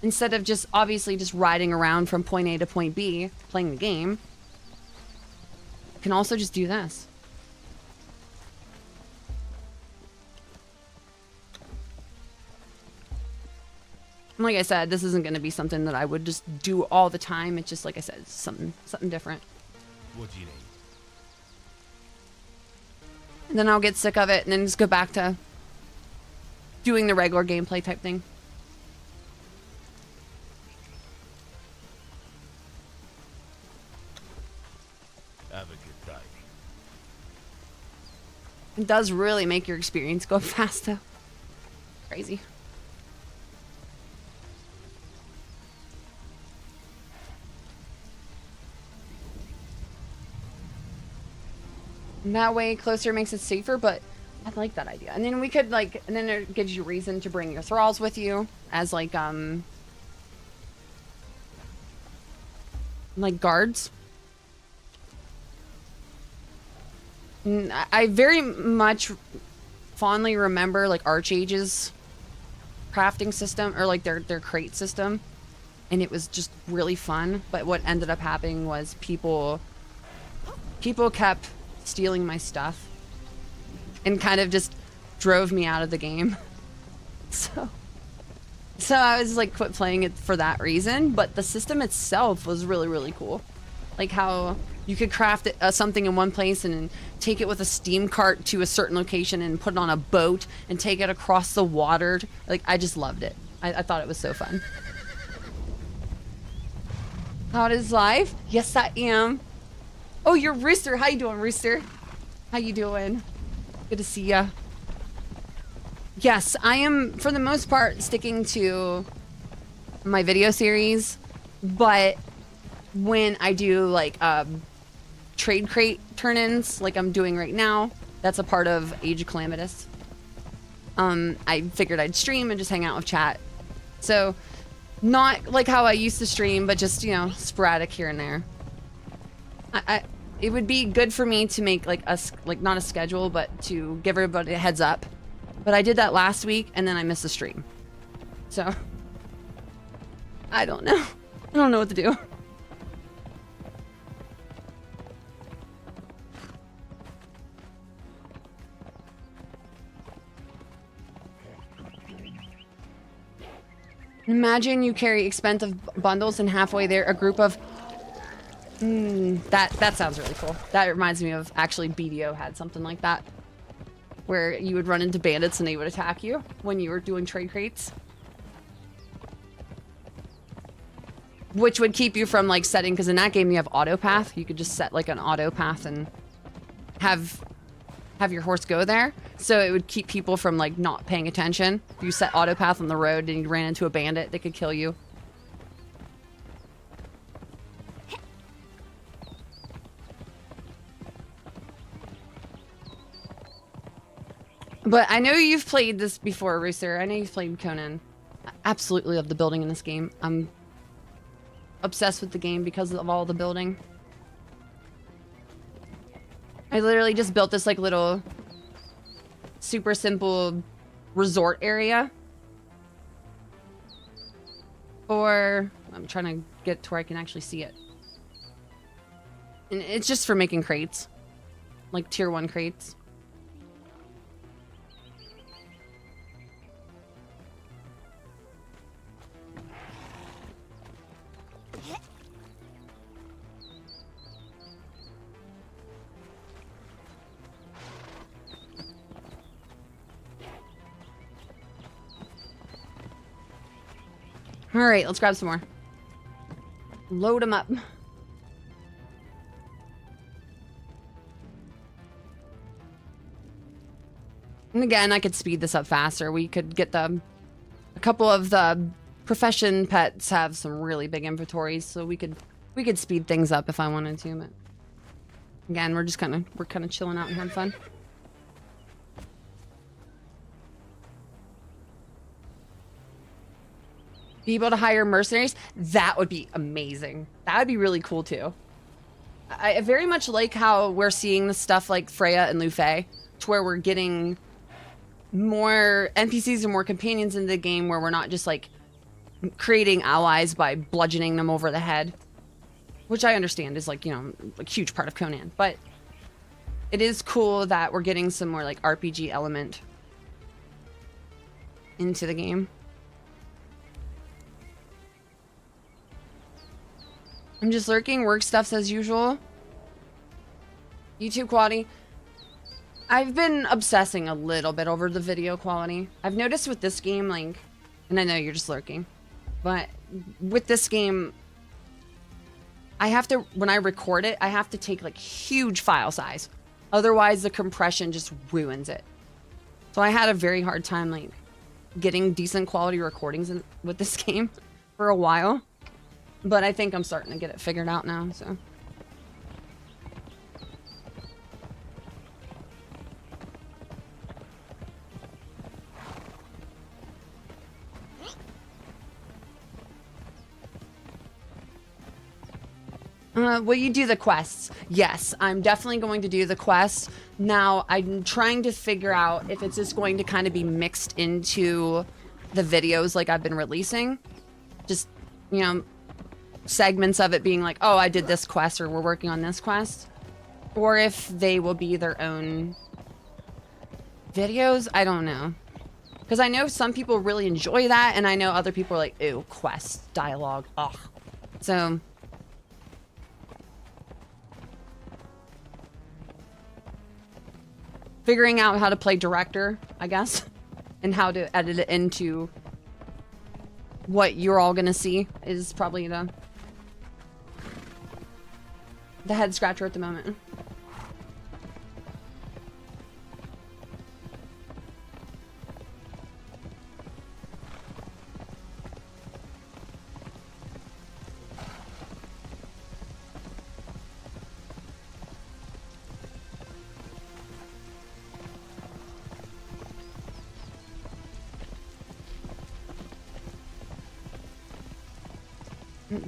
A: Instead of just obviously just riding around from point A to point B, playing the game, you can also just do this. And like I said, this isn't going to be something that I would just do all the time. It's just like I said, it's something different.
B: What do you
A: Then I'll get sick of it and then just go back to doing the regular gameplay type thing.
B: Have a good day.
A: It does really make your experience go fast though. Crazy. And that way closer makes it safer, but I like that idea. And then we could like, and then it gives you reason to bring your thralls with you as like guards. And I very much fondly remember like Archage's crafting system, or like their crate system, and it was just really fun. But what ended up happening was people kept stealing my stuff and kind of just drove me out of the game. So I was like quit playing it for that reason, but the system itself was really, really cool. Like how you could craft it, something in one place and then take it with a steam cart to a certain location and put it on a boat and take it across the water. Like, I just loved it. I thought it was so fun. How it is live? Yes, I am. Oh, you're Rooster. How you doing, Rooster? How you doing? Good to see ya. Yes, I am, for the most part, sticking to my video series, but when I do like trade crate turn-ins like I'm doing right now, that's a part of Age of Calamitous. I figured I'd stream and just hang out with chat. So not like how I used to stream, but just, you know, sporadic here and there. It would be good for me to make like not a schedule, but to give everybody a heads up. But I did that last week and then I missed the stream. So I don't know. I don't know what to do. Imagine you carry expensive bundles and halfway there a group of... that sounds really cool. That reminds me of actually BDO had something like that. Where you would run into bandits and they would attack you when you were doing trade crates. Which would keep you from like setting, because in that game you have auto path. You could just set like an auto path and have your horse go there. So it would keep people from like not paying attention. If you set auto path on the road and you ran into a bandit, they could kill you. But I know you've played this before, Rooster. I know you've played Conan. I absolutely love the building in this game. I'm obsessed with the game because of all the building. I literally just built this like little super simple resort area. Or I'm trying to get to where I can actually see it. And it's just for making crates. Like tier 1 crates. All right, let's grab some more. Load them up. And again, I could speed this up faster. We could get a couple of the profession pets have some really big inventories, so we could speed things up if I wanted to. But again, we're kind of chilling out and having fun. Be able to hire mercenaries, that would be amazing. That would be really cool too. I very much like how we're seeing the stuff like Freya and Lufey, to where we're getting more NPCs and more companions in the game, where we're not just like creating allies by bludgeoning them over the head, which I understand is like, you know, a huge part of Conan. But it is cool that we're getting some more like RPG element into the game. I'm just lurking. Work stuffs as usual. YouTube quality. I've been obsessing a little bit over the video quality. I've noticed with this game, like, and I know you're just lurking, but with this game, I have to, when I record it, I have to take like huge file size. Otherwise the compression just ruins it. So I had a very hard time like getting decent quality recordings with this game for a while. But I think I'm starting to get it figured out now, so. Will you do the quests? Yes, I'm definitely going to do the quests. Now, I'm trying to figure out if it's just going to kind of be mixed into the videos like I've been releasing. Just, you know, segments of it being like, oh, I did this quest or we're working on this quest. Or if they will be their own videos. I don't know. Because I know some people really enjoy that, and I know other people are like, ew, quest, dialogue, ugh. So... figuring out how to play director, I guess, and how to edit it into what you're all gonna see is probably the head scratcher at the moment.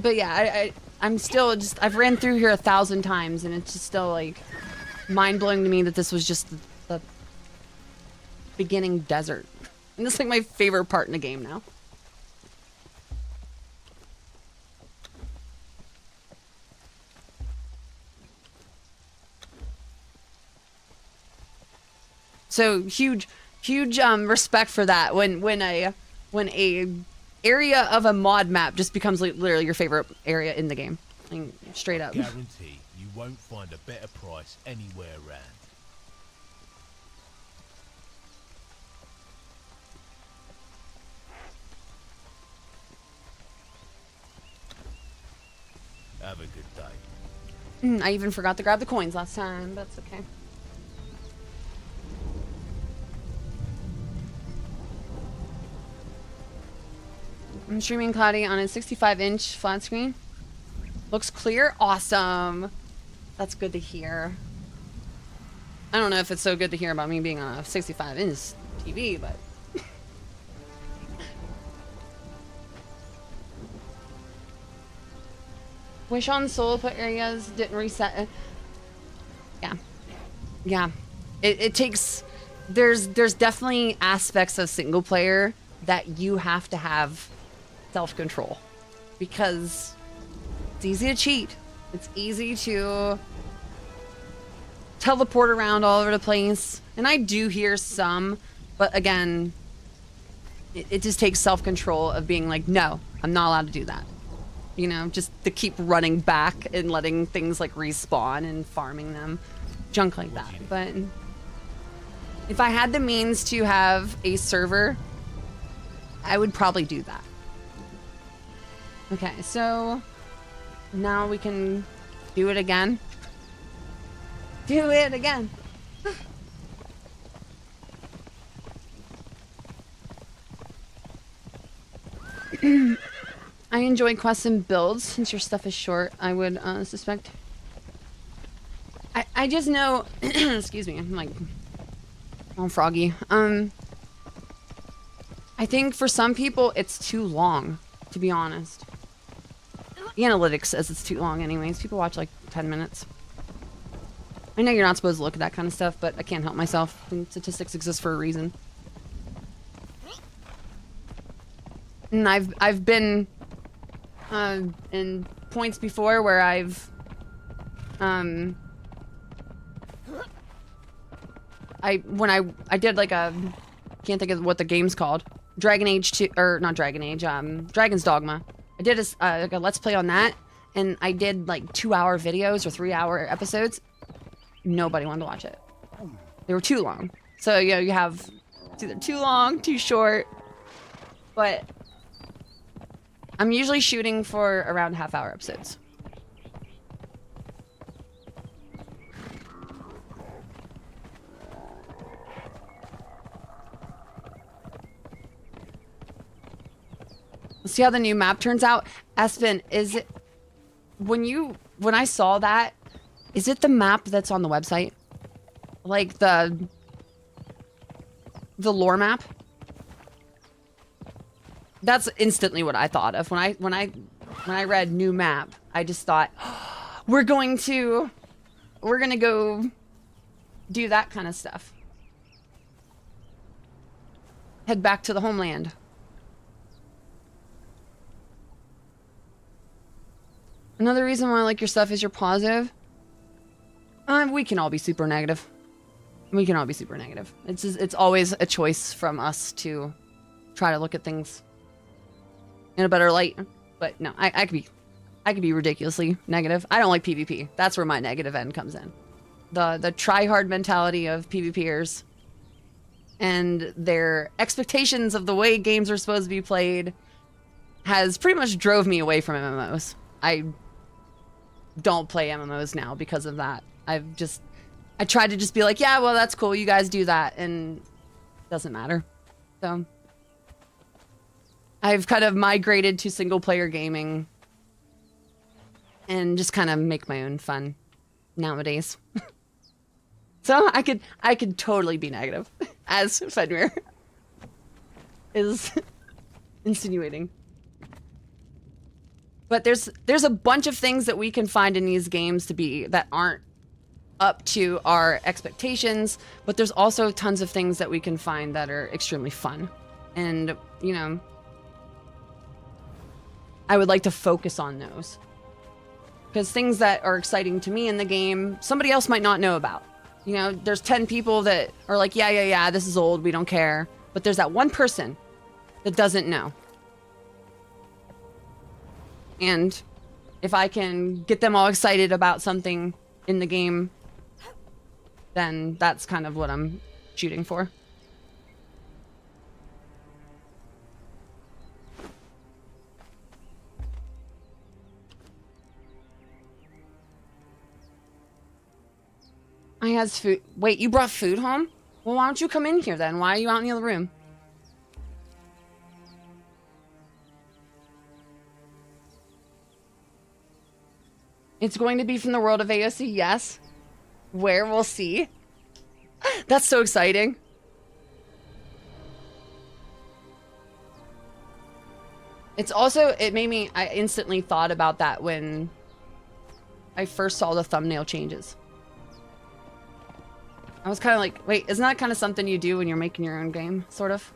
A: But yeah, I'm still just, I've ran through here 1,000 times and it's just still like mind-blowing to me that this was just the beginning desert. And this is like my favorite part in the game now. So huge respect for that when a area of a mod map just becomes like literally your favorite area in the game. Like, straight up.
B: Guarantee you won't find a better price anywhere around. Have a good day.
A: I even forgot to grab the coins last time, but that's okay. I'm streaming Cloudy on a 65-inch flat screen. Looks clear? Awesome. That's good to hear. I don't know if it's so good to hear about me being on a 65-inch TV, but... Wish on solo put areas didn't reset. Yeah. Yeah. It takes... There's definitely aspects of single player that you have to have self-control, because it's easy to cheat. It's easy to teleport around all over the place. And I do hear some, but again, it just takes self-control of being like, no, I'm not allowed to do that. You know, just to keep running back and letting things like respawn and farming them. Junk like that. But if I had the means to have a server, I would probably do that. Okay, so now we can do it again. Do it again. I enjoy quests and builds. Since your stuff is short, I would suspect. I just know. Excuse me, I'm like all froggy. I think for some people it's too long, to be honest. The analytics says it's too long anyways. People watch like 10 minutes. I know you're not supposed to look at that kind of stuff, but I can't help myself. And statistics exist for a reason. And I've been in points before where when I did like a, can't think of what the game's called. Dragon Age 2, or not Dragon Age, Dragon's Dogma. I did like a Let's Play on that, and I did like 2-hour videos or 3-hour episodes. Nobody wanted to watch it. They were too long. So, you know, you have it's either too long, too short. But I'm usually shooting for around half-hour episodes. Let's see how the new map turns out. Espen, is it when I saw that, is it the map that's on the website? Like the lore map? That's instantly what I thought of when I read new map. I just thought, oh, we're gonna go do that kind of stuff. Head back to the homeland. Another reason why I like your stuff is you're positive. We can all be super negative. We can all be super negative. It's always a choice from us to try to look at things in a better light. But no, I could be ridiculously negative. I don't like PvP. That's where my negative end comes in. The try-hard mentality of PvPers and their expectations of the way games are supposed to be played has pretty much drove me away from MMOs. I don't play MMOs now because of that. I tried to just be like, yeah, well, that's cool. You guys do that. And it doesn't matter. So I've kind of migrated to single player gaming and just kind of make my own fun nowadays. So I could totally be negative, as Fenrir is insinuating. But there's a bunch of things that we can find in these games that aren't up to our expectations, but there's also tons of things that we can find that are extremely fun. And, you know, I would like to focus on those. Because things that are exciting to me in the game, somebody else might not know about. You know, there's 10 people that are like, yeah, this is old, we don't care. But there's that one person that doesn't know. And if I can get them all excited about something in the game, then that's kind of what I'm shooting for. I has food. Wait, you brought food home? Well, why don't you come in here then? Why are you out in the other room? It's going to be from the world of AOC, yes. Where we'll see. That's so exciting. It's also, I instantly thought about that when I first saw the thumbnail changes. I was kind of like, wait, isn't that kind of something you do when you're making your own game, sort of?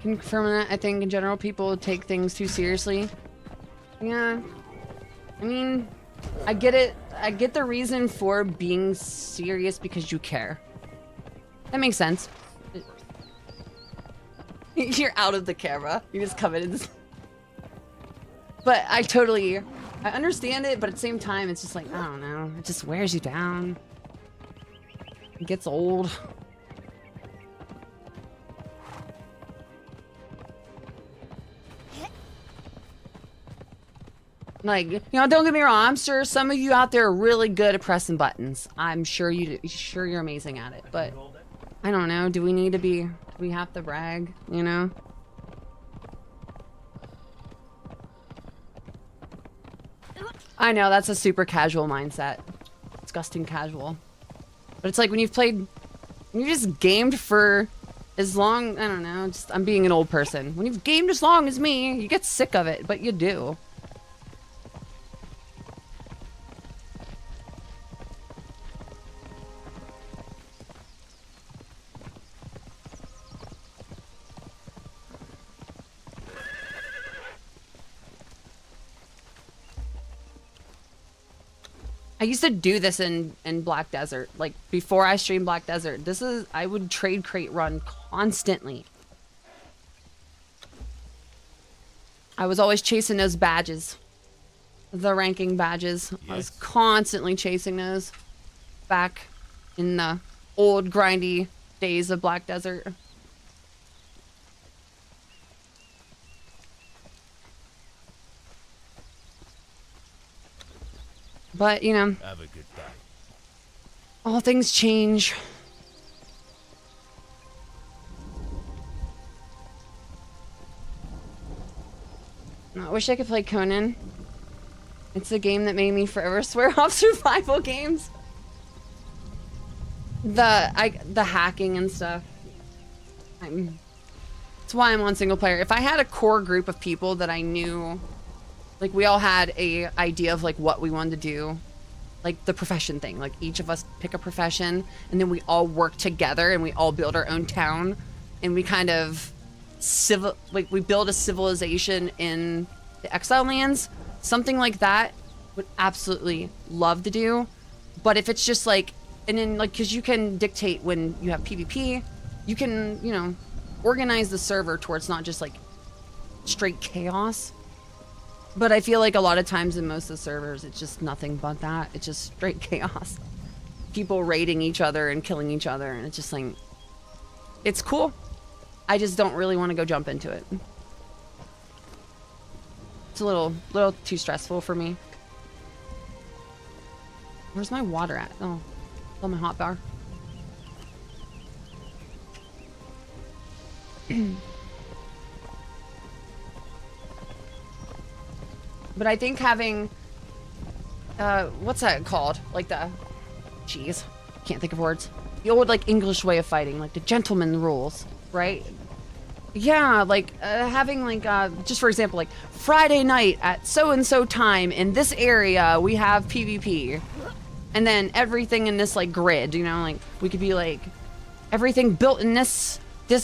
A: Confirming that, I think in general people take things too seriously. Yeah. I mean, I get it. I get the reason for being serious because you care. That makes sense. You're out of the camera. You just come in and But I understand it, but at the same time, it's just like, I don't know. It just wears you down. It gets old. Like, you know, don't get me wrong. I'm sure some of you out there are really good at pressing buttons. I'm sure you're amazing at it. But I don't know. Do we have to brag? You know? I know that's a super casual mindset. Disgusting casual. But it's like when you just gamed for as long. I don't know. I'm being an old person. When you've gamed as long as me, you get sick of it. But you do. I used to do this in Black Desert. Like, before I streamed Black Desert, I would trade crate run constantly. I was always chasing those badges. The ranking badges. Yes. I was constantly chasing those back in the old grindy days of Black Desert. But, you know,
B: have a good day.
A: All things change. I wish I could play Conan. It's a game that made me forever swear off survival games. The hacking and stuff. That's why I'm on single player. If I had a core group of people that I knew, like, we all had a idea of like what we wanted to do, like the profession thing. Like, each of us pick a profession, and then we all work together, and we all build our own town, and we kind of we build a civilization in the Exile lands. Something like that would absolutely love to do. But if it's just like, and then like, because you can dictate when you have PvP, you can, you know, organize the server towards not just like straight chaos. But I feel like a lot of times in most of the servers, it's just nothing but that. It's just straight chaos. People raiding each other and killing each other, and it's just like, it's cool. I just don't really want to go jump into it. It's a little too stressful for me. Where's my water at? Oh, it's on my hot bar. But I think having, what's that called? Like the, jeez, can't think of words. The old like English way of fighting, like the gentleman rules, right? Yeah, like having like, just for example, like Friday night at so-and-so time in this area, we have PvP. And then everything in this like grid, you know, like we could be like, everything built in this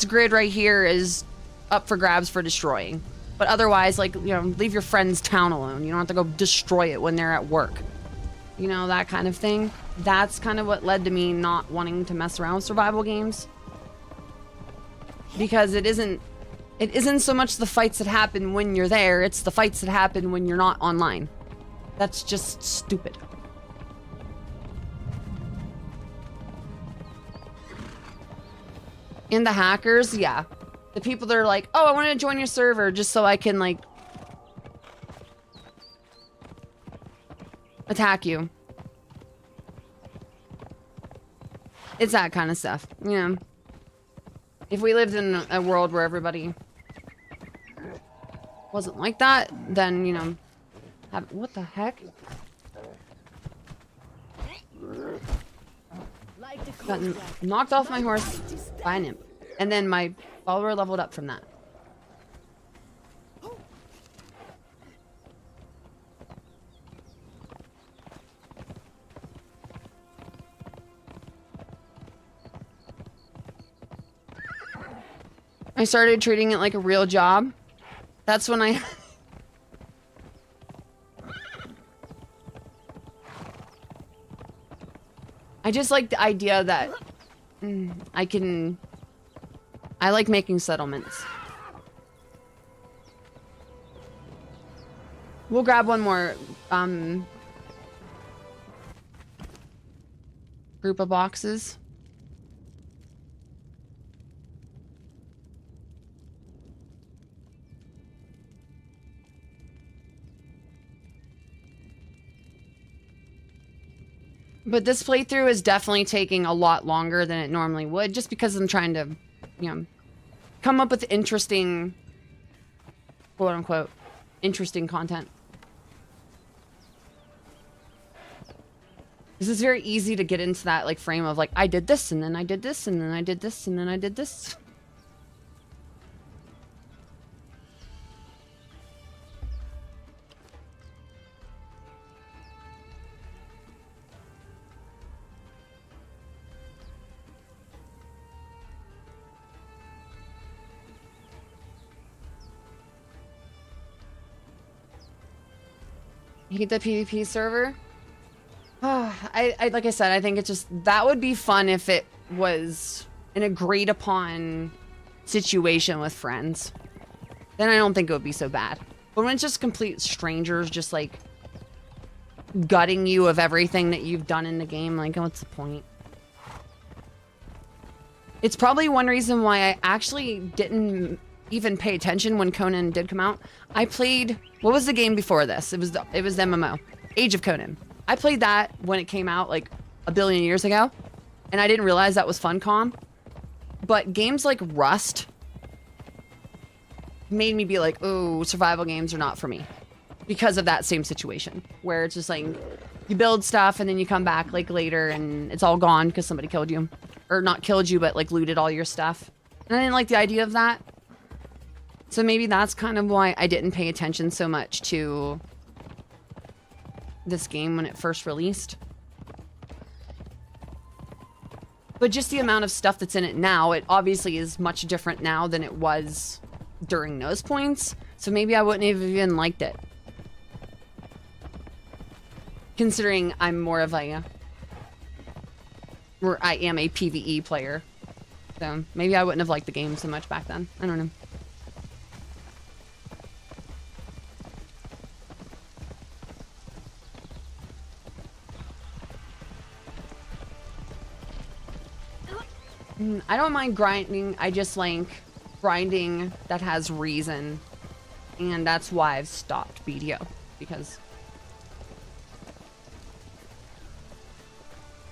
A: grid right here is up for grabs for destroying. But otherwise, like, you know, leave your friend's town alone. You don't have to go destroy it when they're at work. You know, that kind of thing. That's kind of what led to me not wanting to mess around with survival games. Because it isn't so much the fights that happen when you're there, it's the fights that happen when you're not online. That's just stupid. And the hackers, yeah. The people that are like, oh, I want to join your server just so I can, like, attack you. It's that kind of stuff, you know. If we lived in a world where everybody wasn't like that, then, you know, what the heck? Got knocked off my horse by an imp. And then my follower leveled up from that. I started treating it like a real job. That's when I... I just like the idea that I like making settlements. We'll grab one more group of boxes. But this playthrough is definitely taking a lot longer than it normally would, just because I'm trying to, you know, come up with interesting, quote unquote, interesting content. This is very easy to get into that like frame of like, I did this and then I did this and then I did this and then I did this. You hate the PvP server? I like I said, I think it's just that would be fun if it was an agreed upon situation with friends. Then I don't think it would be so bad. But when it's just complete strangers, just like gutting you of everything that you've done in the game, like what's the point? It's probably one reason why I actually didn't even pay attention when Conan did come out. I played, what was the game before this? It was the MMO, Age of Conan. I played that when it came out like a billion years ago, and I didn't realize that was Funcom. But games like Rust made me be like, oh, survival games are not for me. Because of that same situation, where it's just like, you build stuff and then you come back like later and it's all gone because somebody killed you. Or not killed you, but like looted all your stuff. And I didn't like the idea of that. So maybe that's kind of why I didn't pay attention so much to this game when it first released. But just the amount of stuff that's in it now, it obviously is much different now than it was during those points. So maybe I wouldn't have even liked it. Considering I'm more of a... or I am a PvE player. So maybe I wouldn't have liked the game so much back then. I don't know. I don't mind grinding. I just like grinding that has reason. And that's why I've stopped BDO. Because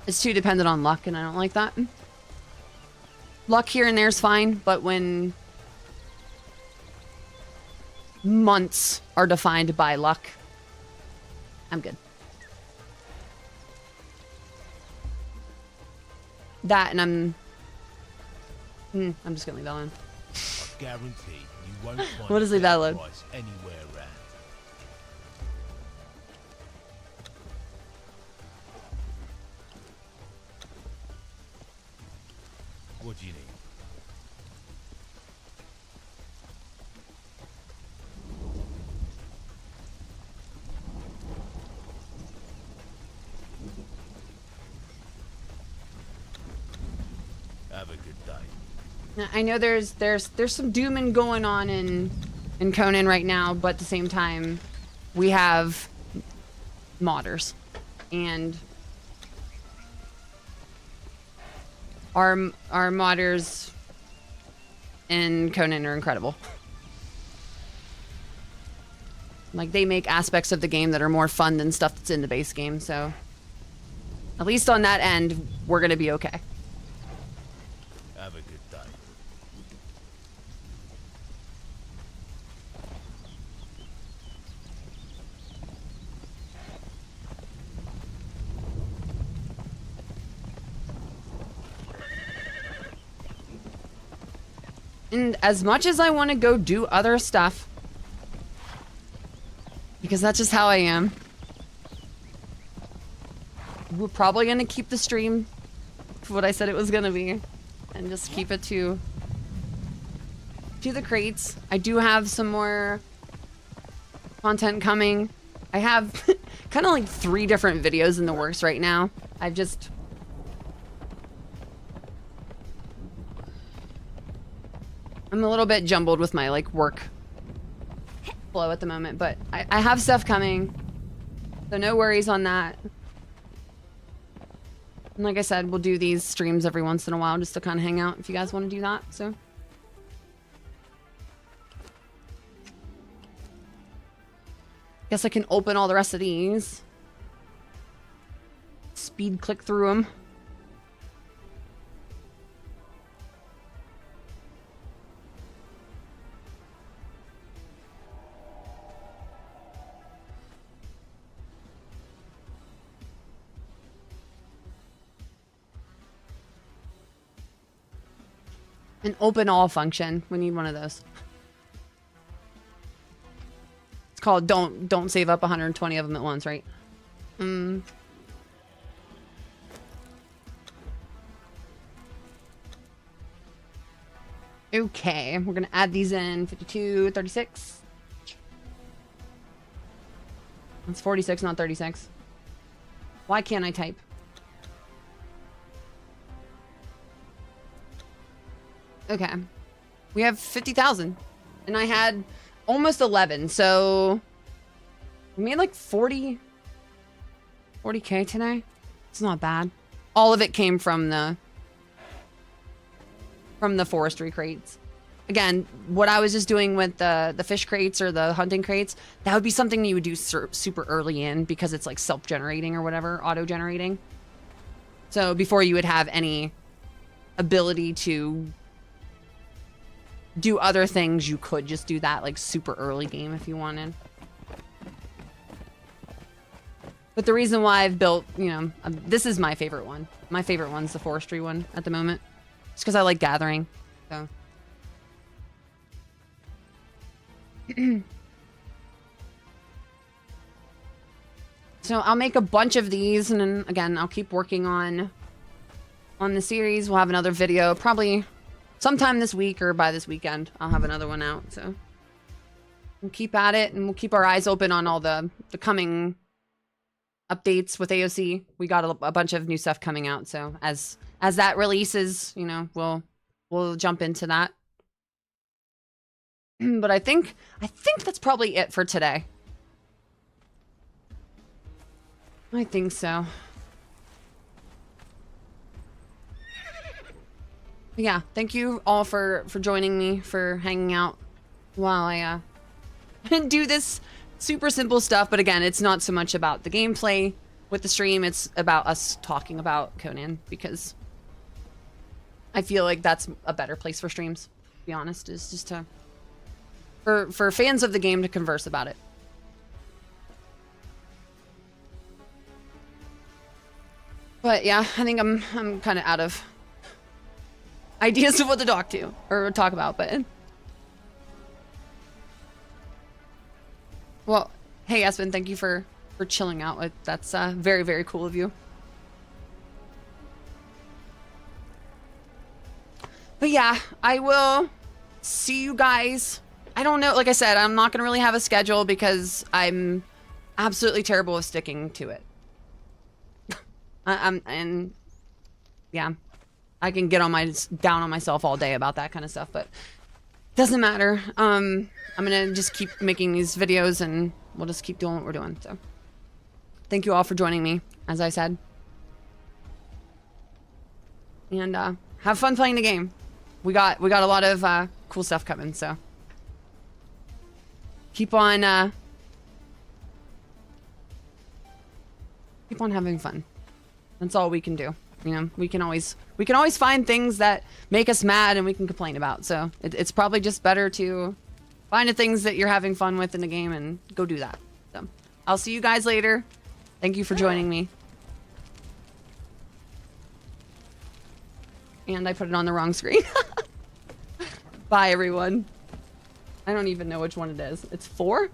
A: it's too dependent on luck, and I don't like that. Luck here and there is fine, but when months are defined by luck, I'm good. That, and I'm just gonna leave that alone.
B: I guarantee you won't find
A: What does leave that alone?
B: price anywhere around. What do you need? Have a good day.
A: Now, I know there's some dooming going on in Conan right now, but at the same time, we have modders, and our modders in Conan are incredible. Like, they make aspects of the game that are more fun than stuff that's in the base game, so at least on that end, we're gonna be okay.
B: Have a good day.
A: And as much as I want to go do other stuff, because that's just how I am, we're probably going to keep the stream for what I said it was going to be, and just keep it to the crates. I do have some more content coming. I have kind of like 3 different videos in the works right now. I'm a little bit jumbled with my like work flow at the moment, but I have stuff coming, so no worries on that. And like I said, we'll do these streams every once in a while just to kind of hang out if you guys want to do that. So guess I can open all the rest of these. Speed click through them. An open all function. We need one of those. It's called don't save up 120 of them at once, right? Okay, we're gonna add these in. 52, 36. It's 46, not 36. Why can't I type? Okay. We have 50,000. And I had almost 11, so we made like 40k today. It's not bad. All of it came from the forestry crates. Again, what I was just doing with the fish crates or the hunting crates, that would be something you would do super early in because it's like self-generating or whatever, auto-generating. So before you would have any ability to do other things, you could just do that like super early game if you wanted. But the reason why I've built, you know, this is my favorite one. My favorite one's the forestry one at the moment. Just because I like gathering. So. So I'll make a bunch of these, and then again, I'll keep working on the series. We'll have another video probably sometime this week or by this weekend. I'll have another one out. So we'll keep at it, and we'll keep our eyes open on all the coming updates with AOC. We got a bunch of new stuff coming out, so as that releases, you know, we'll jump into that. But I think that's probably it for today. I think so. Yeah, thank you all for joining me, for hanging out while I do this super simple stuff. But again, it's not so much about the gameplay with the stream, it's about us talking about Conan, because I feel like that's a better place for streams, to be honest, is just to for fans of the game to converse about it. But yeah, I think I'm kind of out of ideas of what to talk to or talk about, but well, hey Espen, thank you for chilling out. That's very, very cool of you. But yeah, I will see you guys. I don't know, like I said, I'm not gonna really have a schedule because I'm absolutely terrible with sticking to it. And yeah, I can get down on myself all day about that kind of stuff, but doesn't matter. I'm gonna just keep making these videos and we'll just keep doing what we're doing. So thank you all for joining me, as I said, and have fun playing the game. We got a lot of cool stuff coming, so keep on having fun. That's all we can do. You know, we can always find things that make us mad and we can complain about. So it's probably just better to find the things that you're having fun with in the game and go do that. So I'll see you guys later. Thank you for joining me. And I put it on the wrong screen. Bye, everyone. I don't even know which one it is. It's 4?